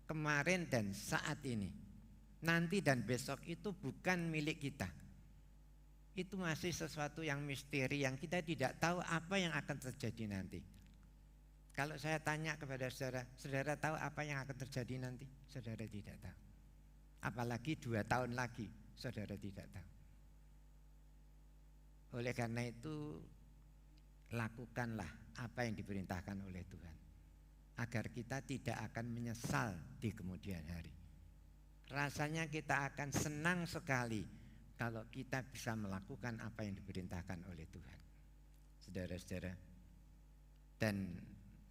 kemarin dan saat ini. Nanti dan besok itu bukan milik kita. Itu masih sesuatu yang misteri yang kita tidak tahu apa yang akan terjadi nanti. Kalau saya tanya kepada saudara, saudara tahu apa yang akan terjadi nanti? Saudara tidak tahu. Apalagi 2 tahun lagi, saudara tidak tahu. Oleh karena itu, lakukanlah apa yang diperintahkan oleh Tuhan, agar kita tidak akan menyesal di kemudian hari. Rasanya kita akan senang sekali kalau kita bisa melakukan apa yang diperintahkan oleh Tuhan. Saudara-saudara, dan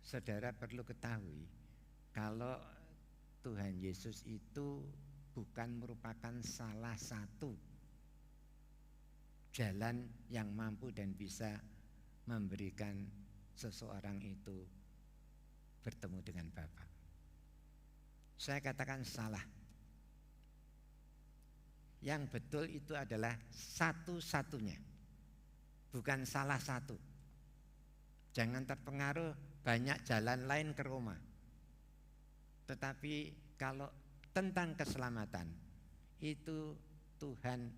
saudara perlu ketahui kalau Tuhan Yesus itu bukan merupakan salah satu jalan yang mampu dan bisa memberikan seseorang itu bertemu dengan Bapa. Saya katakan salah. Yang betul itu adalah satu-satunya, bukan salah satu. Jangan terpengaruh banyak jalan lain ke Roma. Tetapi kalau tentang keselamatan, itu Tuhan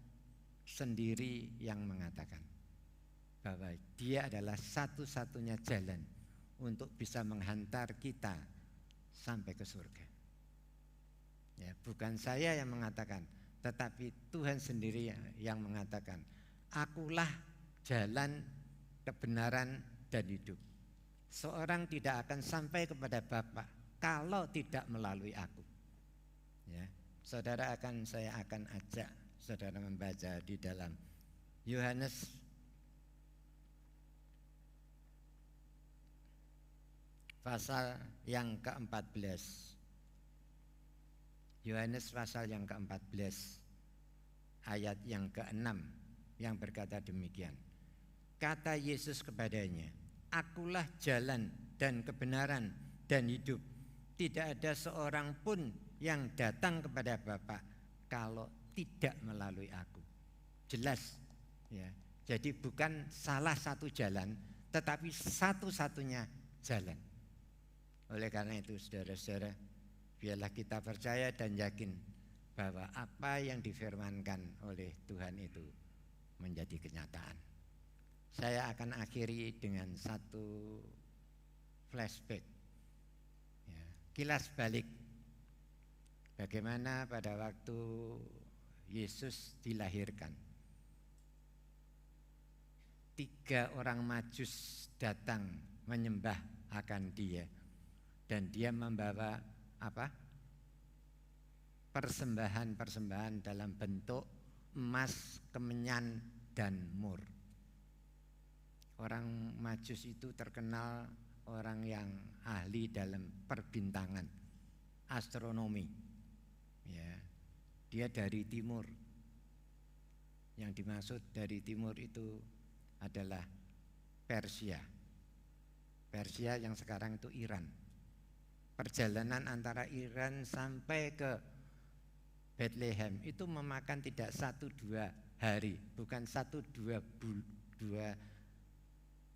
sendiri yang mengatakan bahwa Dia adalah satu-satunya jalan untuk bisa menghantar kita sampai ke surga. Ya, bukan saya yang mengatakan, tetapi Tuhan sendiri yang mengatakan, akulah jalan, kebenaran, dan hidup. Seorang tidak akan sampai kepada Bapa kalau tidak melalui aku. Ya, saya akan ajak saudara membaca di dalam Yohanes pasal yang ke-14. Yohanes pasal yang ke-14 ayat yang ke-6 yang berkata demikian. Kata Yesus kepadanya, akulah jalan dan kebenaran dan hidup. tidak ada seorang pun yang datang kepada Bapa kalau tidak melalui aku. Jelas ya. Jadi bukan salah satu jalan, tetapi satu-satunya jalan. Oleh karena itu saudara-saudara, biarlah kita percaya dan yakin bahwa apa yang difirmankan oleh Tuhan itu menjadi kenyataan. Saya akan akhiri dengan satu flashback ya, kilas balik bagaimana pada waktu Yesus dilahirkan. 3 orang Majus datang menyembah akan dia, dan dia membawa apa? Persembahan-persembahan dalam bentuk emas, kemenyan, dan mur. Orang Majus itu terkenal orang yang ahli dalam perbintangan, astronomi. Ya, dia dari timur. Yang dimaksud dari timur itu adalah Persia. Persia yang sekarang itu Iran. Perjalanan antara Iran sampai ke Bethlehem itu memakan tidak 1-2 hari, bukan 1-2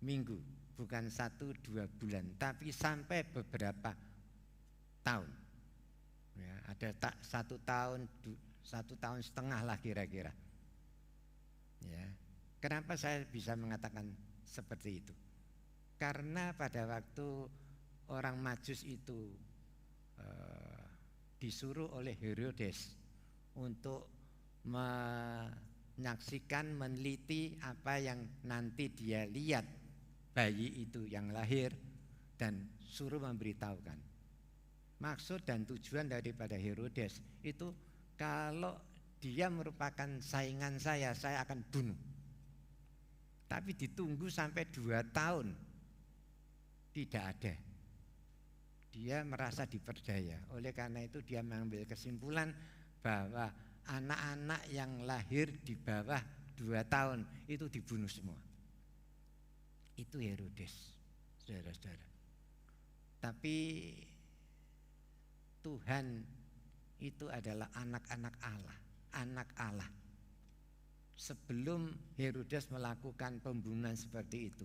minggu, bukan 1-2 bulan, tapi sampai beberapa tahun. Ya, ada 1 tahun, 1,5 tahun lah kira-kira. Ya. Kenapa saya bisa mengatakan seperti itu? Karena pada waktu orang Majus itu disuruh oleh Herodes untuk menyaksikan, meneliti apa yang nanti dia lihat bayi itu yang lahir, dan suruh memberitahukan. Maksud dan tujuan daripada Herodes itu, kalau dia merupakan saingan saya akan bunuh. Tapi ditunggu sampai 2 tahun tidak ada. Dia merasa diperdaya. Oleh karena itu dia mengambil kesimpulan bahwa anak-anak yang lahir di bawah 2 tahun itu dibunuh semua. Itu Herodes, saudara-saudara. Tapi Tuhan itu adalah anak-anak Allah, anak Allah. Sebelum Herodes melakukan pembunuhan seperti itu,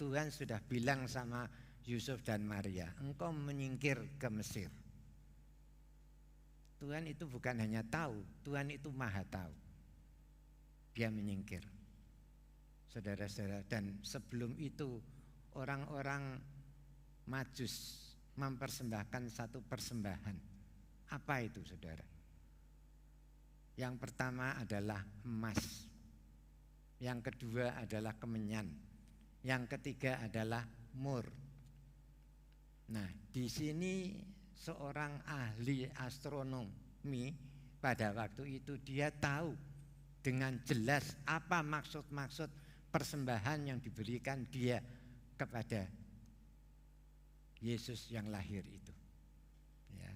Tuhan sudah bilang sama Yusuf dan Maria, engkau menyingkir ke Mesir. Tuhan itu bukan hanya tahu, Tuhan itu maha tahu. Dia menyingkir, saudara-saudara. Dan sebelum itu orang-orang Majus mempersembahkan satu persembahan. Apa itu, saudara? Yang pertama adalah emas, yang kedua adalah kemenyan, yang ketiga adalah mur. Nah, di sini seorang ahli astronomi pada waktu itu dia tahu dengan jelas apa maksud-maksud persembahan yang diberikan dia kepada Yesus yang lahir itu. Ya.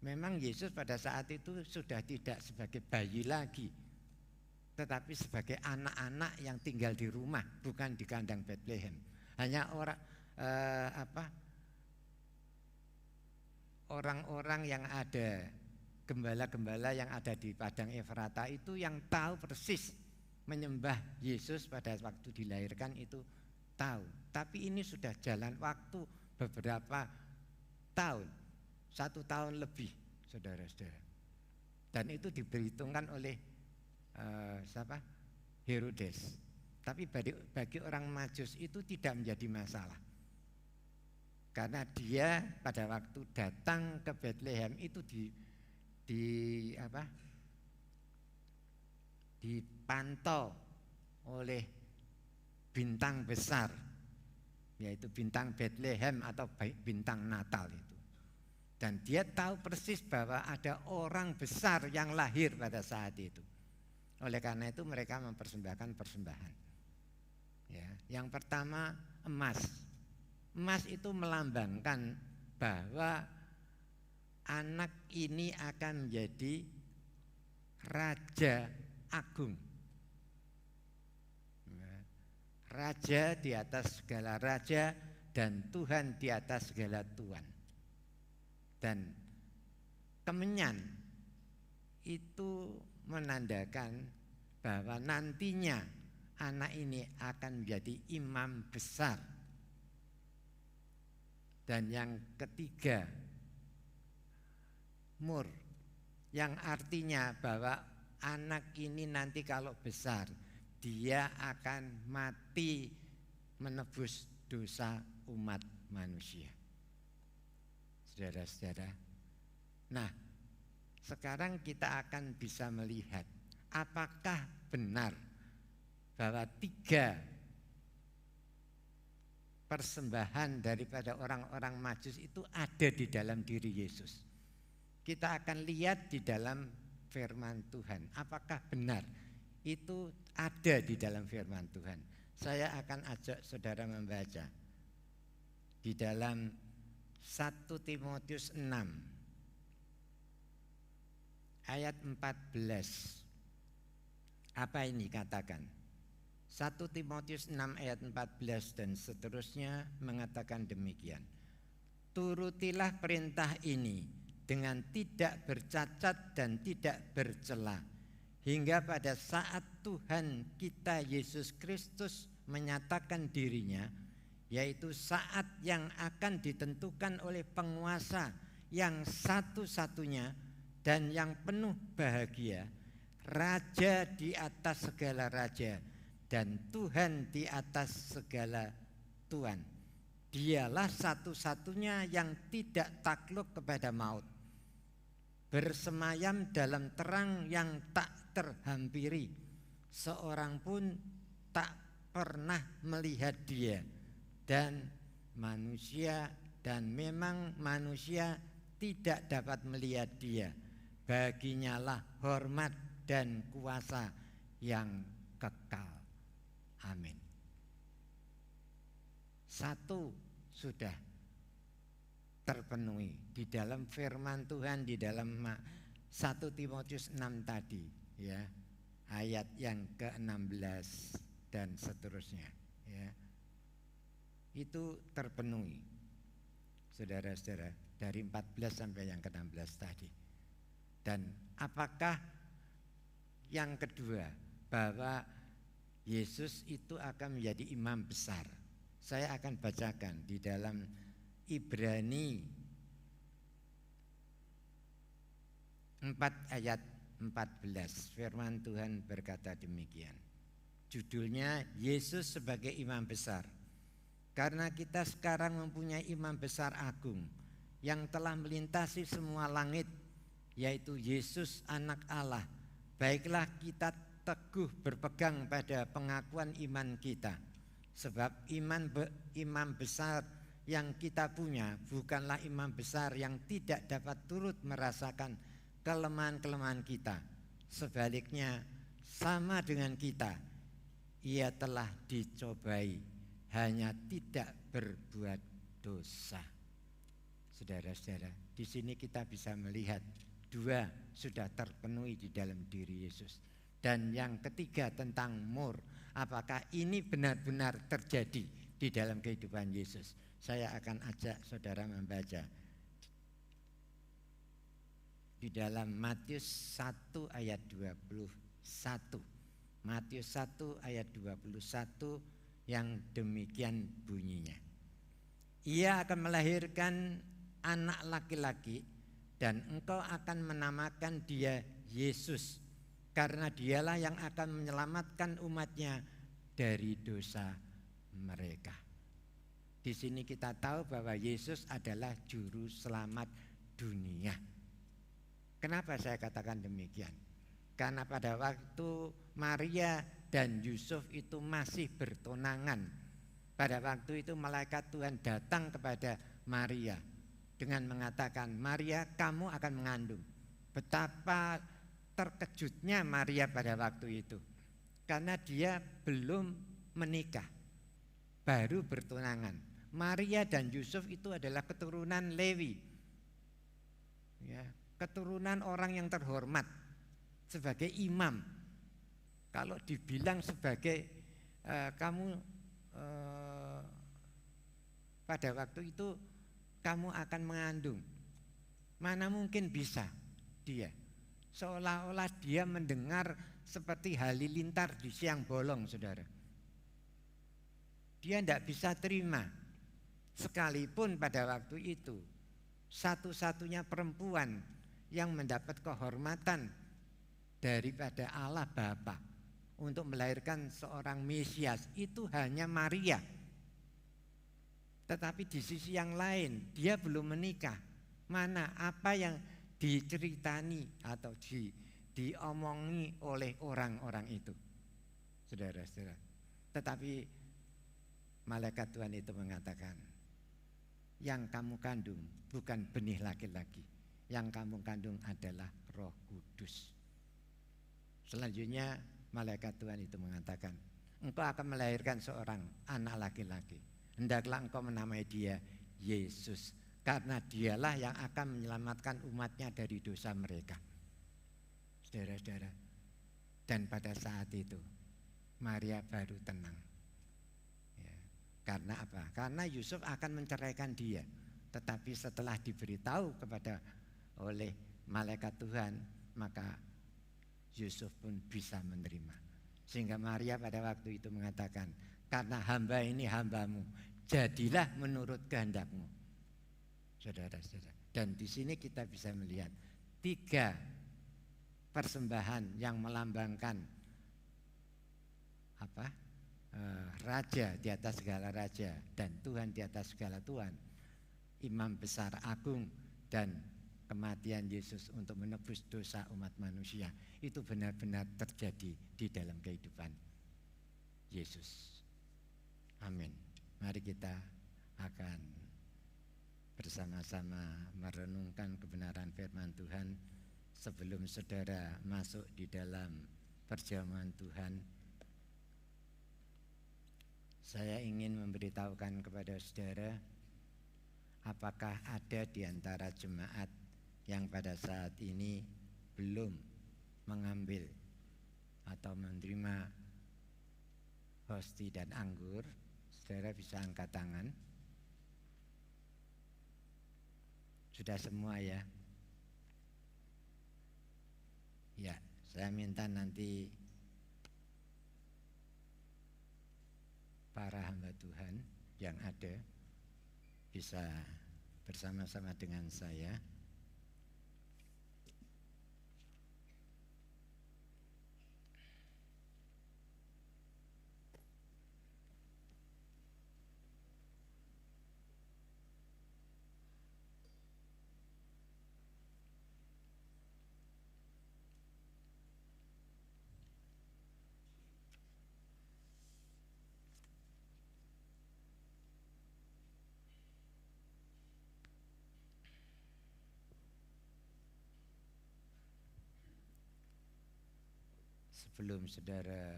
Memang Yesus pada saat itu sudah tidak sebagai bayi lagi, tetapi sebagai anak-anak yang tinggal di rumah, bukan di kandang Bethlehem. Hanya orang-orang yang ada, gembala-gembala yang ada di padang Efrata itu yang tahu persis menyembah Yesus pada waktu dilahirkan itu tahu. Tapi ini sudah jalan waktu beberapa tahun, 1 tahun lebih, saudara-saudara. Dan itu diperhitungkan oleh Herodes. Tapi bagi orang Majus itu tidak menjadi masalah, karena dia pada waktu datang ke Bethlehem itu dipantau oleh bintang besar, yaitu bintang Bethlehem atau bintang Natal itu. Dan dia tahu persis bahwa ada orang besar yang lahir pada saat itu. Oleh karena itu mereka mempersembahkan persembahan. Ya, yang pertama emas. Emas itu melambangkan bahwa anak ini akan menjadi raja agung. Raja di atas segala raja dan Tuhan di atas segala Tuhan. Dan kemenyan itu menandakan bahwa nantinya anak ini akan menjadi imam besar. Dan yang ketiga, mur, yang artinya bahwa anak ini nanti kalau besar dia akan mati menebus dosa umat manusia. Saudara-saudara, nah sekarang kita akan bisa melihat apakah benar bahwa 3 persembahan daripada orang-orang Majus itu ada di dalam diri Yesus. Kita akan lihat di dalam firman Tuhan. Apakah benar itu ada di dalam firman Tuhan? Saya akan ajak saudara membaca di dalam 1 Timotius 6 ayat 14. Apa ini katakan? 1 Timotius 6 ayat 14 dan seterusnya mengatakan demikian. Turutilah perintah ini dengan tidak bercacat dan tidak bercela, hingga pada saat Tuhan kita Yesus Kristus menyatakan dirinya, yaitu saat yang akan ditentukan oleh penguasa yang satu-satunya dan yang penuh bahagia, Raja di atas segala raja dan Tuhan di atas segala Tuhan. Dialah satu-satunya yang tidak takluk kepada maut, bersemayam dalam terang yang tak terhampiri, seorang pun tak pernah melihat dia, dan memang manusia tidak dapat melihat dia. Baginya lah hormat dan kuasa yang kekal. Amin. 1 sudah terpenuhi di dalam firman Tuhan di dalam 1 Timotius 6 tadi, ya, ayat yang ke-16 dan seterusnya, ya. Itu terpenuhi, saudara-saudara, dari 14 sampai yang ke-16 tadi. Dan apakah yang kedua, bahwa Yesus itu akan menjadi imam besar? Saya akan bacakan di dalam Ibrani 4 ayat 14. Firman Tuhan berkata demikian. Judulnya Yesus sebagai imam besar. Karena kita sekarang mempunyai imam besar agung yang telah melintasi semua langit, yaitu Yesus anak Allah. Baiklah kita teguh berpegang pada pengakuan iman kita. Sebab imam besar yang kita punya bukanlah imam besar yang tidak dapat turut merasakan kelemahan-kelemahan kita. Sebaliknya sama dengan kita, ia telah dicobai, hanya tidak berbuat dosa. Saudara-saudara, di sini kita bisa melihat 2 sudah terpenuhi di dalam diri Yesus. Dan yang ketiga tentang mur, apakah ini benar-benar terjadi di dalam kehidupan Yesus? Saya akan ajak saudara membaca di dalam Matius 1 ayat 21. Matius 1 ayat 21 yang demikian bunyinya. Ia akan melahirkan anak laki-laki dan engkau akan menamakan dia Yesus, karena dialah yang akan menyelamatkan umatnya dari dosa mereka. Di sini kita tahu bahwa Yesus adalah juru selamat dunia. Kenapa saya katakan demikian? Karena pada waktu Maria dan Yusuf itu masih bertunangan, pada waktu itu malaikat Tuhan datang kepada Maria dengan mengatakan, Maria, kamu akan mengandung. Betapa terkejutnya Maria pada waktu itu, karena dia belum menikah, baru bertunangan. Maria dan Yusuf itu adalah keturunan Lewi, ya, keturunan orang yang terhormat sebagai imam. Kalau dibilang sebagai kamu pada waktu itu kamu akan mengandung, Mana mungkin bisa dia. Seolah-olah dia mendengar seperti halilintar di siang bolong, saudara. Dia tidak bisa terima. Sekalipun pada waktu itu satu-satunya perempuan yang mendapat kehormatan daripada Allah Bapa untuk melahirkan seorang Mesias itu hanya Maria. Tetapi di sisi yang lain dia belum menikah. Mana apa yang diceritani atau diomongi oleh orang-orang itu, saudara-saudara. Tetapi malaikat Tuhan itu mengatakan, yang kamu kandung bukan benih laki-laki, yang kamu kandung adalah Roh Kudus. Selanjutnya malaikat Tuhan itu mengatakan, engkau akan melahirkan seorang anak laki-laki. Hendaklah engkau menamai dia Yesus, karena dialah yang akan menyelamatkan umatnya dari dosa mereka. Saudara-saudara, dan pada saat itu Maria baru tenang. Ya, karena apa? Karena Yusuf akan menceraikan dia. Tetapi setelah diberitahu kepada oleh malaikat Tuhan, maka Yusuf pun bisa menerima. Sehingga Maria pada waktu itu mengatakan, karena hamba ini hambamu, jadilah menurut kehendakmu. Saudara-saudara, dan di sini kita bisa melihat 3 persembahan yang melambangkan apa? Raja di atas segala raja dan Tuhan di atas segala Tuhan, Imam besar agung dan kematian Yesus untuk menebus dosa umat manusia, itu benar-benar terjadi di dalam kehidupan Yesus. Amin. Mari kita akan bersama-sama merenungkan kebenaran firman Tuhan sebelum saudara masuk di dalam perjamuan Tuhan. Saya ingin memberitahukan kepada saudara, apakah ada di antara jemaat yang pada saat ini belum mengambil atau menerima hosti dan anggur? Saudara bisa angkat tangan. Sudah semua ya? Ya, saya minta nanti para hamba Tuhan yang ada bisa bersama-sama dengan saya sebelum saudara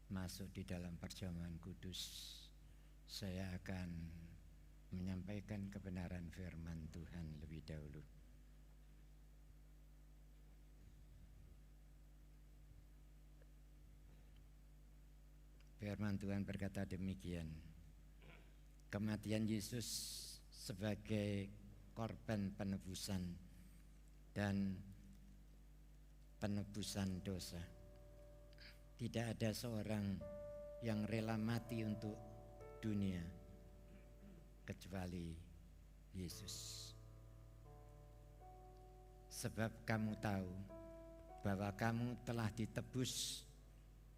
masuk di dalam perjamuan kudus. Saya akan menyampaikan kebenaran firman Tuhan lebih dahulu. Firman Tuhan berkata demikian, kematian Yesus sebagai korban penebusan dan penebusan dosa. Tidak ada seorang yang rela mati untuk dunia kecuali Yesus. Sebab kamu tahu bahwa kamu telah ditebus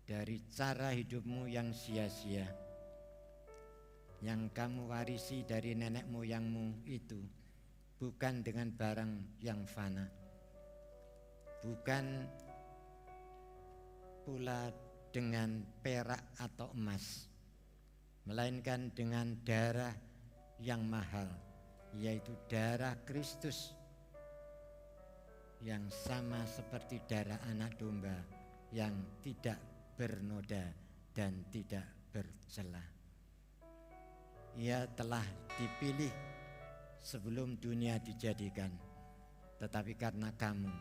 dari cara hidupmu yang sia-sia, yang kamu warisi dari nenek moyangmu itu, bukan dengan barang yang fana, bukan pula dengan perak atau emas, melainkan dengan darah yang mahal, yaitu darah Kristus, yang sama seperti darah anak domba yang tidak bernoda dan tidak bercela. Ia telah dipilih sebelum dunia dijadikan, tetapi karena kamu,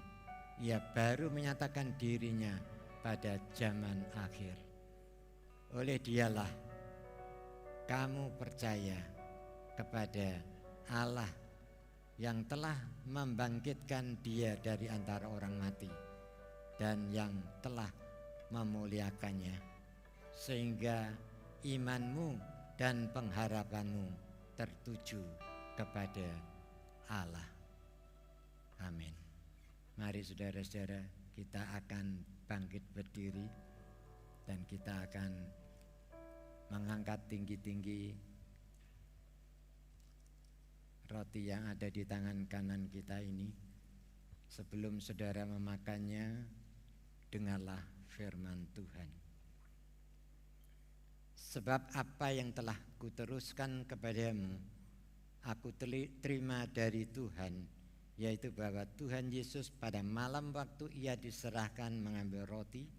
ia baru menyatakan dirinya pada zaman akhir. Oleh dialah kamu percaya kepada Allah yang telah membangkitkan dia dari antara orang mati dan yang telah memuliakannya, sehingga imanmu dan pengharapanmu tertuju kepada Allah. Amin. Mari saudara-saudara, kita akan bangkit berdiri dan kita akan mengangkat tinggi-tinggi roti yang ada di tangan kanan kita ini. Sebelum saudara memakannya, dengarlah firman Tuhan. Sebab apa yang telah kuteruskan kepadamu, aku terima dari Tuhan, yaitu bahwa Tuhan Yesus pada malam waktu ia diserahkan mengambil roti,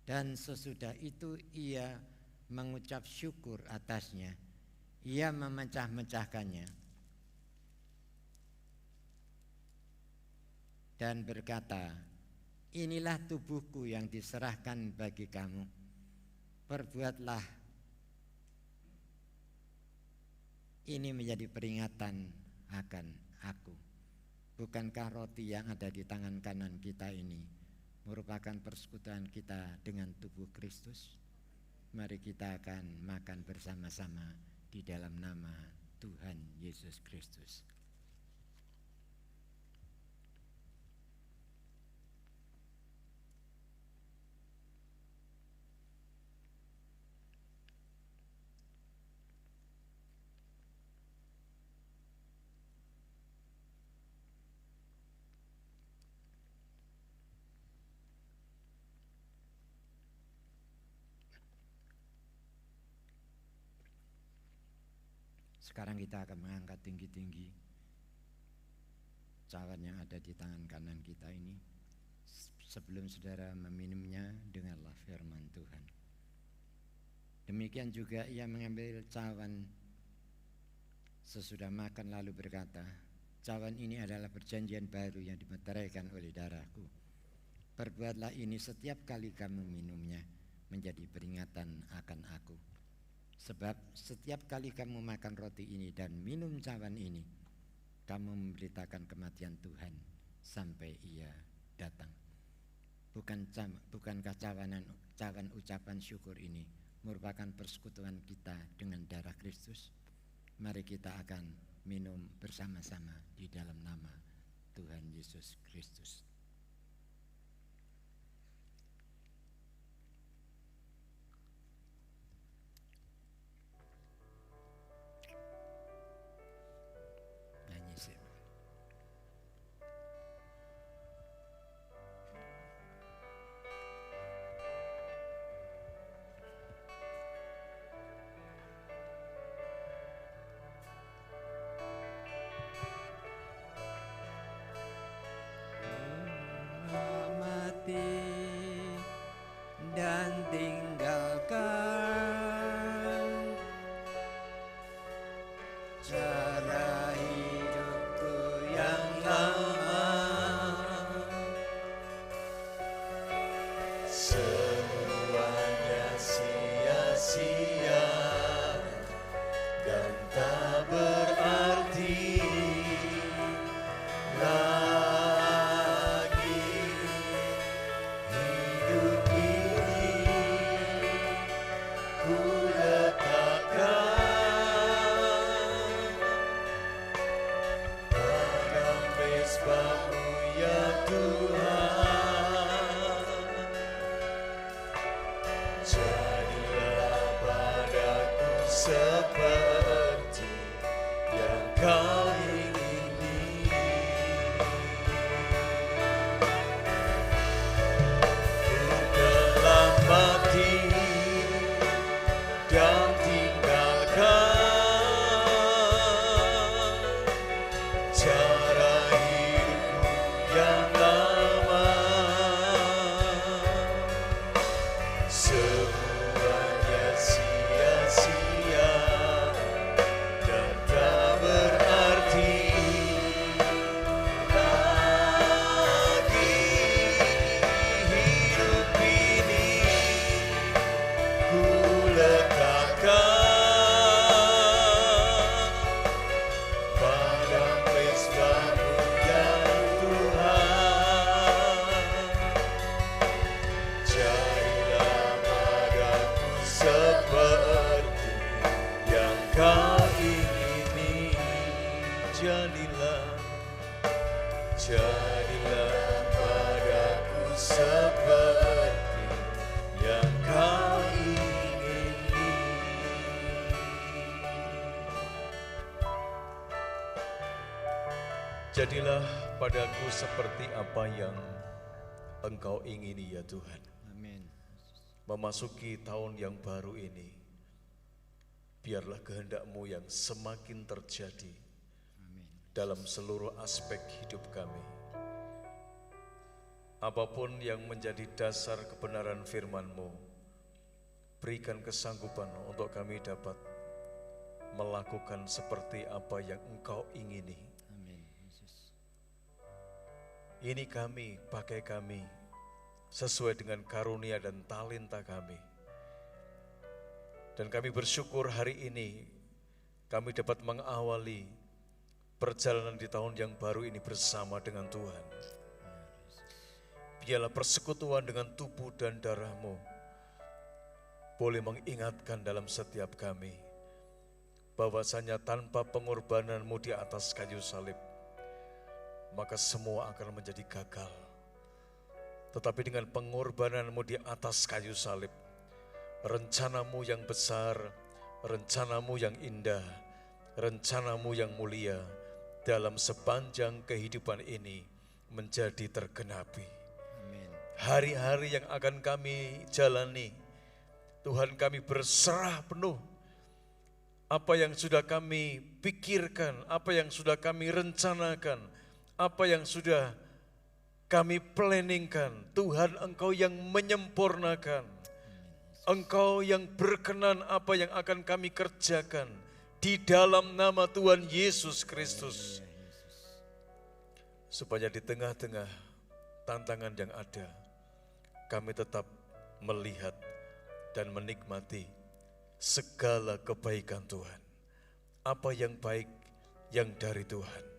dan sesudah itu ia mengucap syukur atasnya, ia memecah-mecahkannya dan berkata, inilah tubuhku yang diserahkan bagi kamu, perbuatlah ini menjadi peringatan akan aku. Bukankah roti yang ada di tangan kanan kita ini merupakan persekutuan kita dengan tubuh Kristus? Mari kita akan makan bersama-sama di dalam nama Tuhan Yesus Kristus. Sekarang kita akan mengangkat tinggi-tinggi cawan yang ada di tangan kanan kita ini. Sebelum saudara meminumnya, dengarlah firman Tuhan. Demikian juga ia mengambil cawan sesudah makan lalu berkata, cawan ini adalah perjanjian baru yang dimeteraikan oleh darahku. Perbuatlah ini setiap kali kamu minumnya, menjadi peringatan akan aku. Sebab setiap kali kamu makan roti ini dan minum cawan ini, kamu memberitakan kematian Tuhan sampai ia datang. Bukankah cawan ucapan syukur ini merupakan persekutuan kita dengan darah Kristus? Mari kita akan minum bersama-sama di dalam nama Tuhan Yesus Kristus. Dan tinggalkan cara hidupku yang lama, semuanya sia-sia dan tak berarti lagi hidup ini. Jadilah padaku seperti apa yang Engkau ingini ya Tuhan. Amin. Memasuki tahun yang baru ini, biarlah kehendak-Mu yang semakin terjadi dalam seluruh aspek hidup kami. Apapun yang menjadi dasar kebenaran firman-Mu, berikan kesanggupan untuk kami dapat melakukan seperti apa yang Engkau ingini. Ini kami, pakai kami, sesuai dengan karunia dan talenta kami. Dan kami bersyukur hari ini, kami dapat mengawali perjalanan di tahun yang baru ini bersama dengan Tuhan. Biarlah persekutuan dengan tubuh dan darah-Mu boleh mengingatkan dalam setiap kami, bahwasanya tanpa pengorbanan-Mu di atas kayu salib, maka semua akan menjadi gagal. Tetapi dengan pengorbanan-Mu di atas kayu salib, rencana-Mu yang besar, rencana-Mu yang indah, rencana-Mu yang mulia dalam sepanjang kehidupan ini menjadi tergenapi. Amin. Hari-hari yang akan kami jalani, Tuhan, kami berserah penuh. Apa yang sudah kami pikirkan, apa yang sudah kami rencanakan, apa yang sudah kami planningkan, Tuhan, Engkau yang menyempurnakan. Engkau yang berkenan apa yang akan kami kerjakan di dalam nama Tuhan Yesus Kristus. Supaya di tengah-tengah tantangan yang ada, kami tetap melihat dan menikmati segala kebaikan Tuhan. Apa yang baik yang dari Tuhan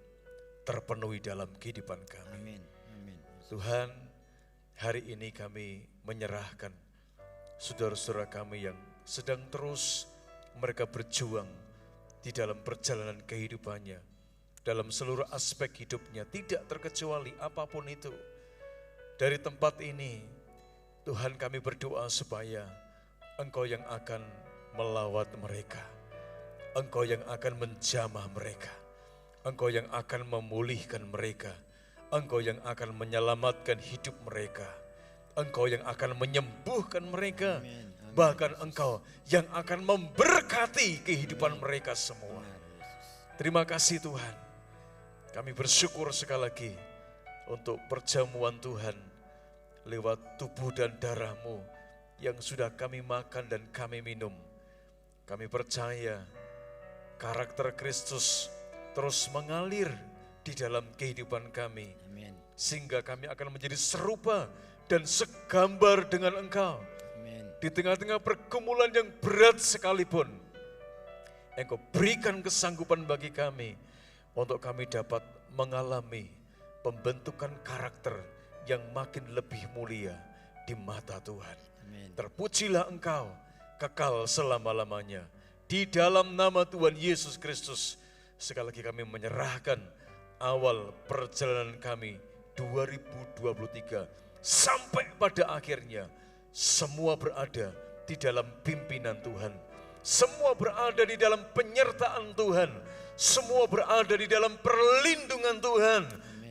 terpenuhi dalam kehidupan kami. Amin. Amin. Tuhan, hari ini kami menyerahkan saudara-saudara kami yang sedang terus mereka berjuang di dalam perjalanan kehidupannya, dalam seluruh aspek hidupnya, tidak terkecuali apapun itu. Dari tempat ini, Tuhan, kami berdoa supaya Engkau yang akan melawat mereka, Engkau yang akan menjamah mereka, Engkau yang akan memulihkan mereka, Engkau yang akan menyelamatkan hidup mereka, Engkau yang akan menyembuhkan mereka, Amin. Amin. bahkan Engkau yang akan memberkati kehidupan mereka semua. Terima kasih Tuhan, kami bersyukur sekali lagi untuk perjamuan Tuhan lewat tubuh dan darah-Mu yang sudah kami makan dan kami minum. Kami percaya karakter Kristus terus mengalir di dalam kehidupan kami. Amin. Sehingga kami akan menjadi serupa dan segambar dengan Engkau. Amin. Di tengah-tengah pergumulan yang berat sekalipun, Engkau berikan kesanggupan bagi kami untuk kami dapat mengalami pembentukan karakter yang makin lebih mulia di mata Tuhan. Amin. Terpujilah Engkau kekal selama-lamanya. Di dalam nama Tuhan Yesus Kristus, sekali lagi kami menyerahkan awal perjalanan kami 2023 sampai pada akhirnya. Semua berada di dalam pimpinan Tuhan. Semua berada di dalam penyertaan Tuhan. Semua berada di dalam perlindungan Tuhan.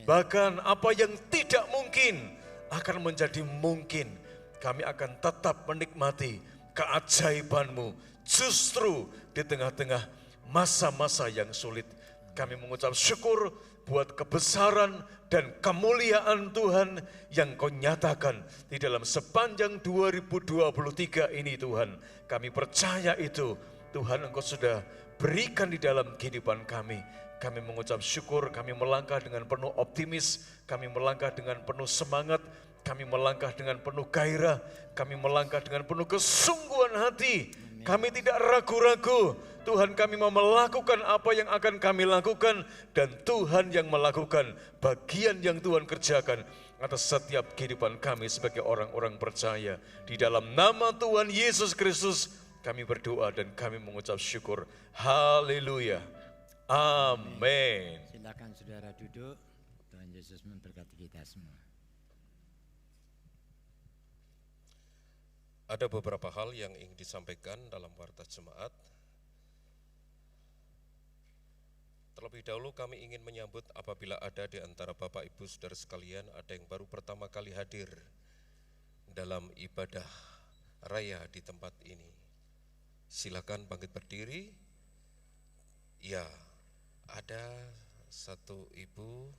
Bahkan apa yang tidak mungkin akan menjadi mungkin. Kami akan tetap menikmati keajaiban-Mu justru di tengah-tengah masa-masa yang sulit. Kami mengucap syukur buat kebesaran dan kemuliaan Tuhan yang Kau nyatakan di dalam sepanjang 2023 ini Tuhan. Kami percaya itu Tuhan Engkau sudah berikan di dalam kehidupan kami. Kami mengucap syukur, kami melangkah dengan penuh optimis, kami melangkah dengan penuh semangat, kami melangkah dengan penuh gairah, kami melangkah dengan penuh kesungguhan hati. Kami tidak ragu-ragu, Tuhan kami mau melakukan apa yang akan kami lakukan, dan Tuhan yang melakukan bagian yang Tuhan kerjakan atas setiap kehidupan kami sebagai orang-orang percaya. Di dalam nama Tuhan Yesus Kristus kami berdoa dan kami mengucap syukur. Haleluya. Amin. Silakan saudara duduk. Tuhan Yesus memberkati kita semua. Ada beberapa hal yang ingin disampaikan dalam warta jemaat. Terlebih dahulu kami ingin menyambut apabila ada di antara Bapak Ibu Saudara sekalian ada yang baru pertama kali hadir dalam ibadah raya di tempat ini. Silakan bangkit berdiri. Ya, ada satu ibu,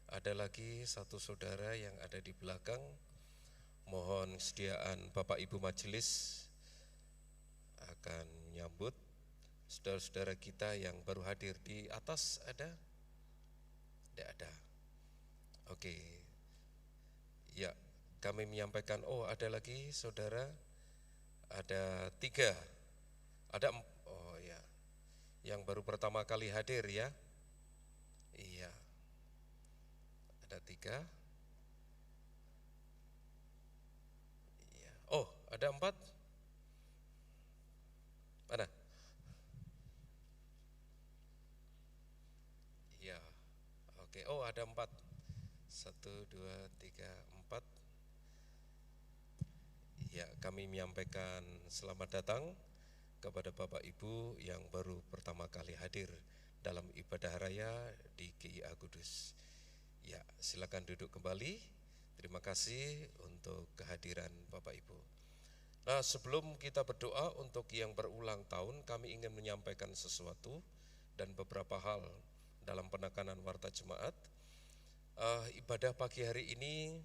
ada lagi satu saudara yang ada di belakang. Mohon kesediaan Bapak Ibu Majelis akan menyambut saudara-saudara kita yang baru hadir. Di atas ada? Tidak ada. Oke. Ya, kami menyampaikan, oh ada lagi saudara, ada 3, oh ya, yang baru pertama kali hadir ya. Iya, ada 3. Iya. Oh, ada 4. Mana? Iya, oke. Oh, ada 4. 1, 2, 3, 4. Ya, kami menyampaikan selamat datang kepada Bapak Ibu yang baru pertama kali hadir dalam ibadah raya di GIA Kudus. Ya, silakan duduk kembali. Terima kasih untuk kehadiran Bapak Ibu. Nah, sebelum kita berdoa untuk yang berulang tahun, kami ingin menyampaikan sesuatu dan beberapa hal dalam penekanan warta jemaat. Ibadah pagi hari ini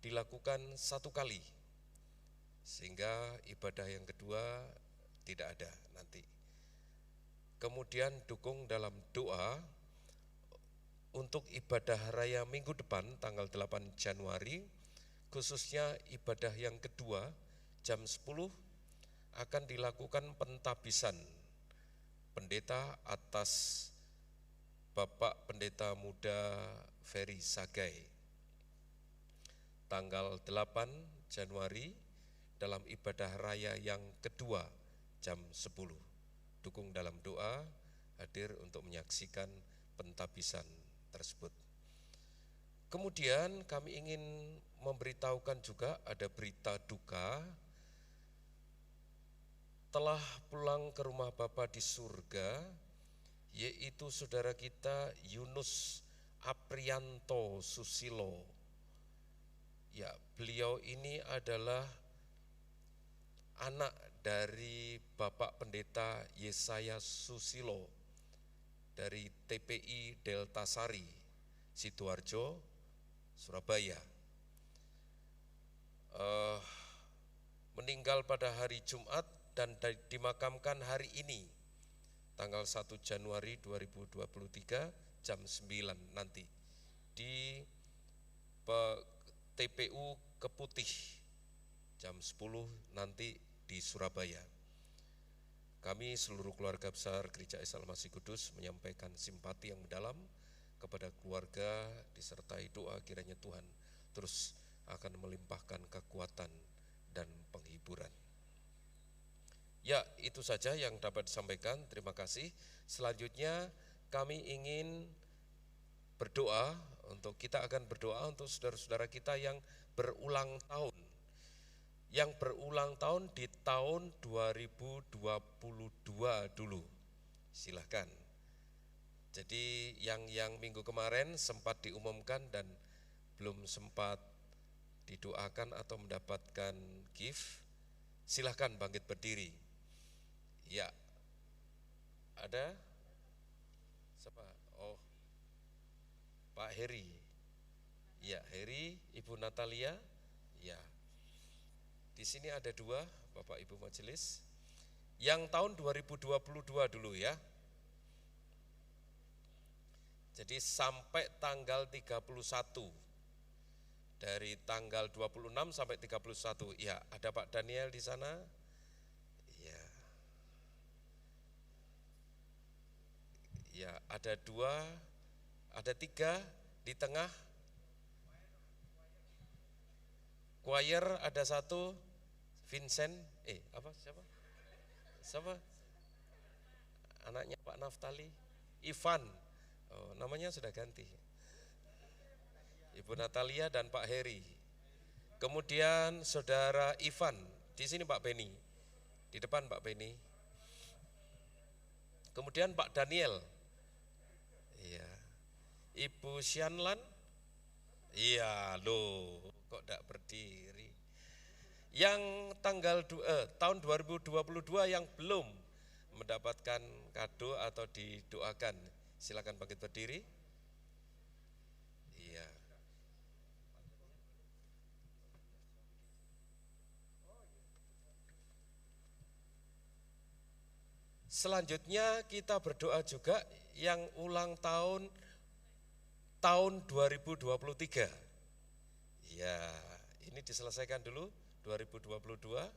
dilakukan 1 kali, sehingga ibadah yang kedua tidak ada nanti. Kemudian dukung dalam doa untuk ibadah raya minggu depan tanggal 8 Januari, khususnya ibadah yang kedua jam 10 akan dilakukan pentabisan pendeta atas Bapak Pendeta Muda Ferry Sagai. Tanggal 8 Januari dalam ibadah raya yang kedua jam 10. Dukung dalam doa, hadir untuk menyaksikan pentabisan tersebut. Kemudian kami ingin memberitahukan juga ada berita duka. Telah pulang ke rumah Bapa di surga, yaitu saudara kita Yunus Aprianto Susilo. Ya, beliau ini adalah anak dari Bapak Pendeta Yesaya Susilo dari TPI Delta Sari, Sidoarjo, Surabaya. Meninggal pada hari Jumat dan dimakamkan hari ini, tanggal 1 Januari 2023 jam 9 nanti di TPU Keputih jam 10 nanti di Surabaya. Kami seluruh keluarga besar Gereja Islam Masih Kudus menyampaikan simpati yang mendalam kepada keluarga, disertai doa kiranya Tuhan terus akan melimpahkan kekuatan dan penghiburan. Ya, itu saja yang dapat disampaikan. Terima kasih. Selanjutnya kami ingin berdoa kita akan berdoa untuk saudara-saudara kita yang berulang tahun. Yang berulang tahun di tahun 2022 dulu. Silahkan. Jadi yang minggu kemarin sempat diumumkan dan belum sempat didoakan atau mendapatkan gift, silahkan bangkit berdiri. Ya, ada siapa? Oh, Pak Heri. Ya, Heri, Ibu Natalia. Ya, di sini ada 2 Bapak Ibu Majelis. Yang tahun 2022 dulu ya. Jadi sampai tanggal 31. Dari tanggal 26 sampai 31. Ya, ada Pak Daniel di sana. Ya. Ya, ada 2, ada 3 di tengah. Choir ada 1, Vincent, siapa? Anaknya Pak Naftali, Ivan, oh, namanya sudah ganti. Ibu Natalia dan Pak Heri. Kemudian saudara Ivan, di sini Pak Beni, di depan Pak Beni. Kemudian Pak Daniel, Ibu Sianlan? Iya, loh, kok tidak berdiri? Yang tahun 2022 yang belum mendapatkan kado atau didoakan, silakan bangkit berdiri. Iya. Selanjutnya kita berdoa juga yang ulang tahun 2023. Ya, ini diselesaikan dulu 2022.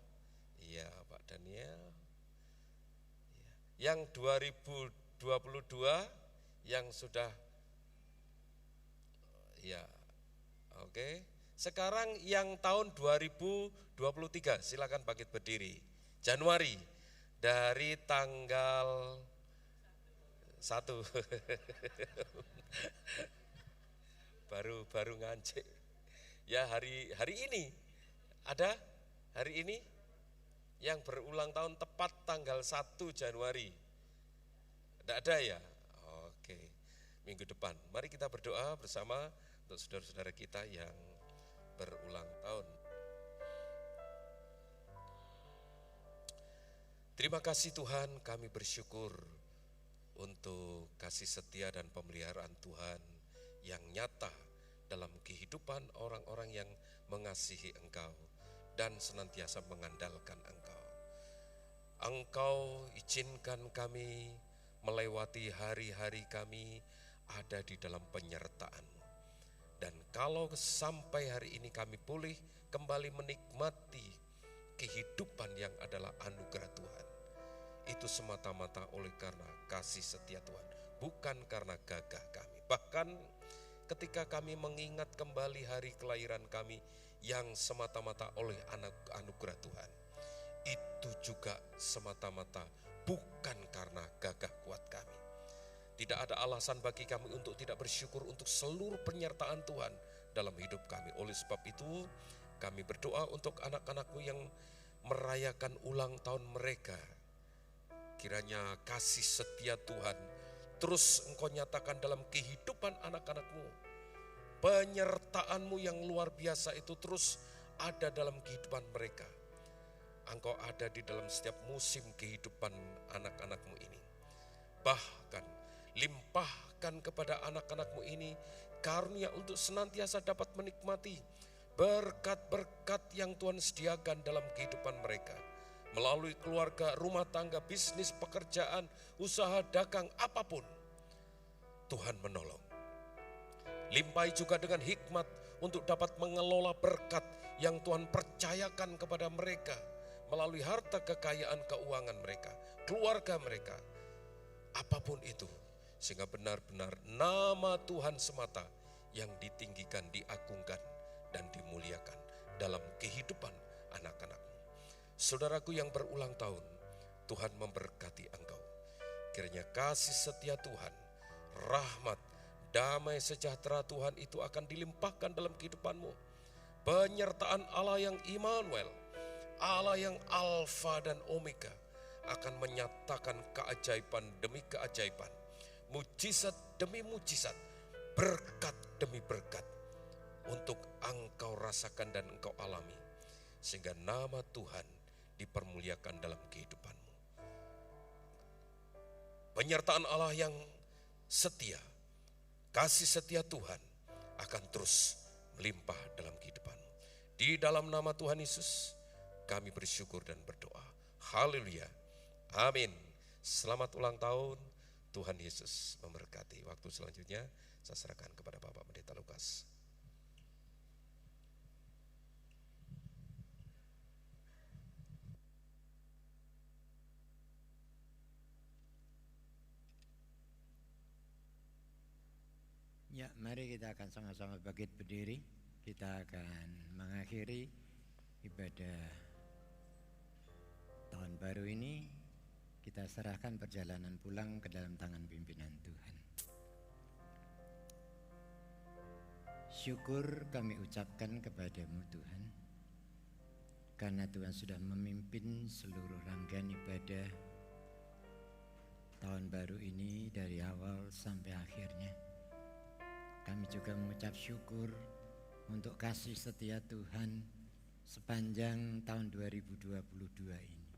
Iya, Pak Daniel. Ya. Yang 2022 yang sudah ya. Oke. Sekarang yang tahun 2023, silakan bangkit berdiri. Januari dari tanggal 1. baru ngancik. Ya, hari ini ada hari ini yang berulang tahun tepat tanggal 1 Januari. Tidak ada ya? Oke. Minggu depan. Mari kita berdoa bersama untuk saudara-saudara kita yang berulang tahun. Terima kasih Tuhan, kami bersyukur untuk kasih setia dan pemeliharaan Tuhan yang nyata dalam kehidupan orang-orang yang mengasihi Engkau dan senantiasa mengandalkan Engkau. Engkau izinkan kami melewati hari-hari kami ada di dalam penyertaan-Mu. Dan kalau sampai hari ini kami pulih kembali menikmati kehidupan yang adalah anugerah Tuhan, itu semata-mata oleh karena kasih setia Tuhan, bukan karena gagah kami. Bahkan ketika kami mengingat kembali hari kelahiran kami yang semata-mata oleh anugerah Tuhan, itu juga semata-mata bukan karena gagah kuat kami. Tidak ada alasan bagi kami untuk tidak bersyukur untuk seluruh penyertaan Tuhan dalam hidup kami. Oleh sebab itu kami berdoa untuk anak-anak-Mu yang merayakan ulang tahun mereka. Kiranya kasih setia Tuhan terus Engkau nyatakan dalam kehidupan anak-anak-Mu. Penyertaan-Mu yang luar biasa itu terus ada dalam kehidupan mereka. Engkau ada di dalam setiap musim kehidupan anak-anak-Mu ini. Bahkan limpahkan kepada anak-anak-Mu ini karunia untuk senantiasa dapat menikmati berkat-berkat yang Tuhan sediakan dalam kehidupan mereka. Melalui keluarga, rumah tangga, bisnis, pekerjaan, usaha, dagang, apapun. Tuhan menolong. Limpahi juga dengan hikmat untuk dapat mengelola berkat yang Tuhan percayakan kepada mereka. Melalui harta kekayaan keuangan mereka, keluarga mereka. Apapun itu. Sehingga benar-benar nama Tuhan semata yang ditinggikan, diagungkan, dan dimuliakan dalam kehidupan anak-anak-Mu. Saudaraku yang berulang tahun, Tuhan memberkati engkau. Kiranya kasih setia Tuhan, rahmat, damai sejahtera Tuhan itu akan dilimpahkan dalam kehidupanmu. Penyertaan Allah yang Immanuel, Allah yang Alfa dan Omega akan menyatakan keajaiban demi keajaiban, mujizat demi mujizat, berkat demi berkat untuk engkau rasakan dan engkau alami. Sehingga nama Tuhan dipermuliakan dalam kehidupanmu. Penyertaan Allah yang setia, kasih setia Tuhan akan terus melimpah dalam kehidupanmu. Di dalam nama Tuhan Yesus kami bersyukur dan berdoa. Haleluya. Amin. Selamat ulang tahun. Tuhan Yesus memberkati. Waktu selanjutnya saya serahkan kepada Bapak Pendeta Lukas. Ya, mari kita akan sama-sama bangkit berdiri. Kita akan mengakhiri ibadah tahun baru ini. Kita serahkan perjalanan pulang ke dalam tangan pimpinan Tuhan. Syukur kami ucapkan kepadamu Tuhan, karena Tuhan sudah memimpin seluruh rangkaian ibadah tahun baru ini dari awal sampai akhirnya. Kami juga mengucap syukur untuk kasih setia Tuhan sepanjang tahun 2022 ini.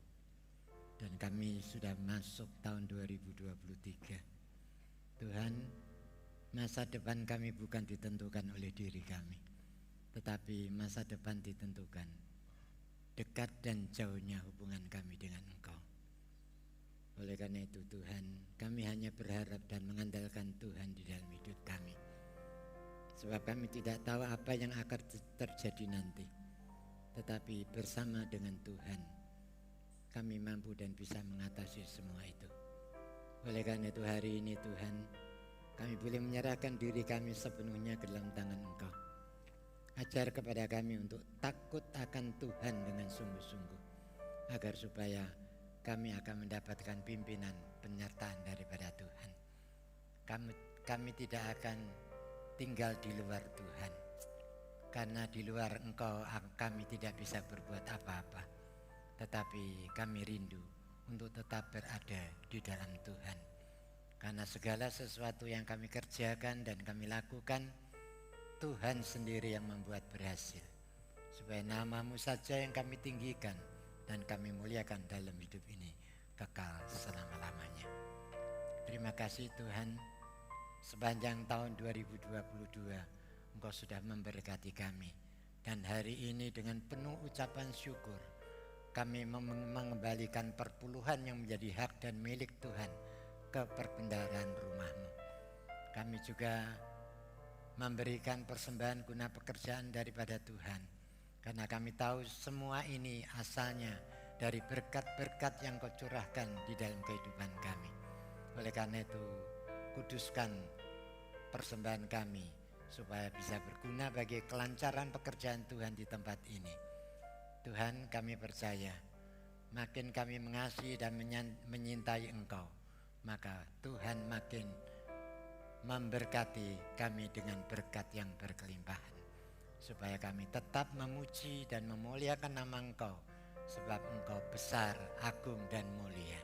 Dan kami sudah masuk tahun 2023. Tuhan, masa depan kami bukan ditentukan oleh diri kami, tetapi masa depan ditentukan dekat dan jauhnya hubungan kami dengan Engkau. Oleh karena itu Tuhan, kami hanya berharap dan mengandalkan Tuhan di dalam hidup kami. Sebab kami tidak tahu apa yang akan terjadi nanti. Tetapi bersama dengan Tuhan, kami mampu dan bisa mengatasi semua itu. Oleh karena itu hari ini Tuhan, kami boleh menyerahkan diri kami sepenuhnya ke dalam tangan Engkau. Ajar kepada kami untuk takut akan Tuhan dengan sungguh-sungguh, agar supaya kami akan mendapatkan pimpinan penyertaan daripada Tuhan. Kami tidak akan tinggal di luar Tuhan, karena di luar Engkau kami tidak bisa berbuat apa-apa. Tetapi kami rindu untuk tetap berada di dalam Tuhan, karena segala sesuatu yang kami kerjakan dan kami lakukan, Tuhan sendiri yang membuat berhasil, supaya nama-Mu saja yang kami tinggikan dan kami muliakan dalam hidup ini kekal selama-lamanya. Terima kasih Tuhan, sepanjang tahun 2022 Engkau sudah memberkati kami. Dan hari ini dengan penuh ucapan syukur kami mengembalikan perpuluhan yang menjadi hak dan milik Tuhan ke perbendaharaan rumah-Mu. Kami juga memberikan persembahan guna pekerjaan daripada Tuhan, karena kami tahu semua ini asalnya dari berkat-berkat yang Kau curahkan di dalam kehidupan kami. Oleh karena itu kuduskan persembahan kami supaya bisa berguna bagi kelancaran pekerjaan Tuhan di tempat ini. Tuhan, kami percaya makin kami mengasihi dan menyintai Engkau, maka Tuhan makin memberkati kami dengan berkat yang berkelimpahan, supaya kami tetap memuji dan memuliakan nama Engkau, sebab Engkau besar, agung dan mulia.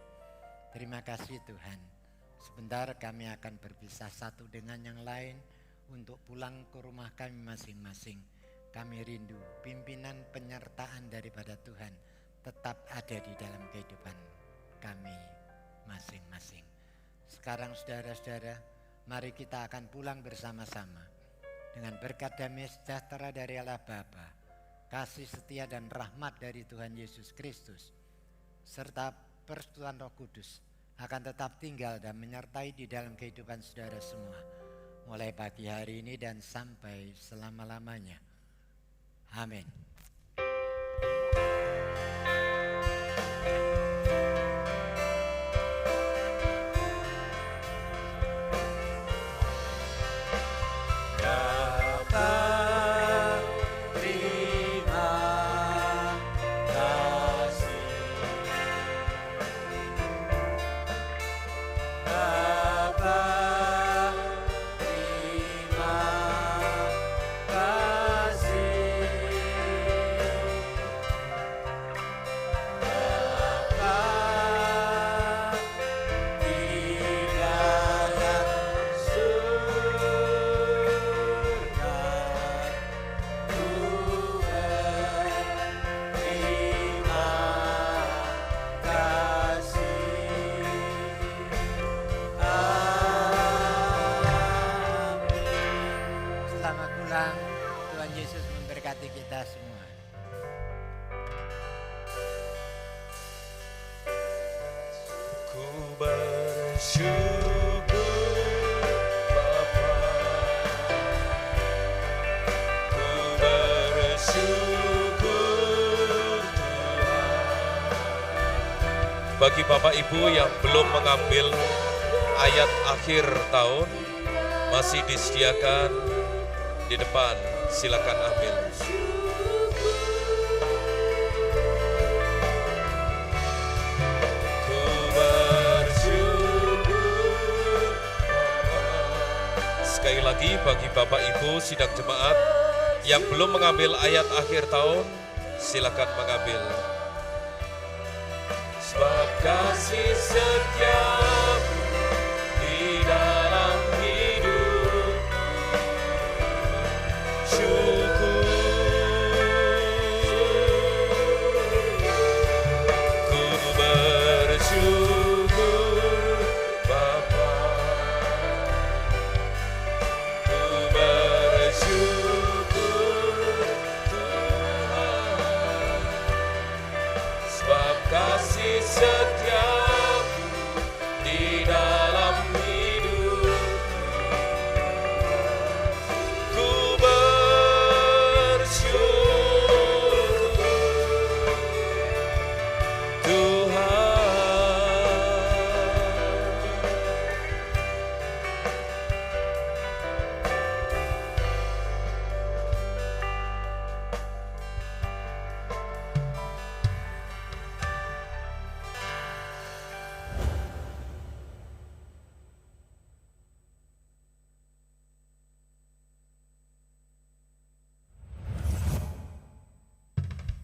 Terima kasih Tuhan. Sebentar kami akan berpisah satu dengan yang lain untuk pulang ke rumah kami masing-masing. Kami rindu pimpinan penyertaan daripada Tuhan tetap ada di dalam kehidupan kami masing-masing. Sekarang saudara-saudara, mari kita akan pulang bersama-sama dengan berkat damai sejahtera dari Allah Bapa, kasih setia dan rahmat dari Tuhan Yesus Kristus, serta persekutuan Roh Kudus akan tetap tinggal dan menyertai di dalam kehidupan saudara semua, mulai pagi hari ini dan sampai selama-lamanya. Amin. Bagi Bapak Ibu yang belum mengambil ayat akhir tahun, masih disediakan di depan, silakan ambil. Sekali lagi bagi Bapak Ibu sidang jemaat yang belum mengambil ayat akhir tahun, silakan mengambil. Sebab kasih setiamu di dalam hidup setia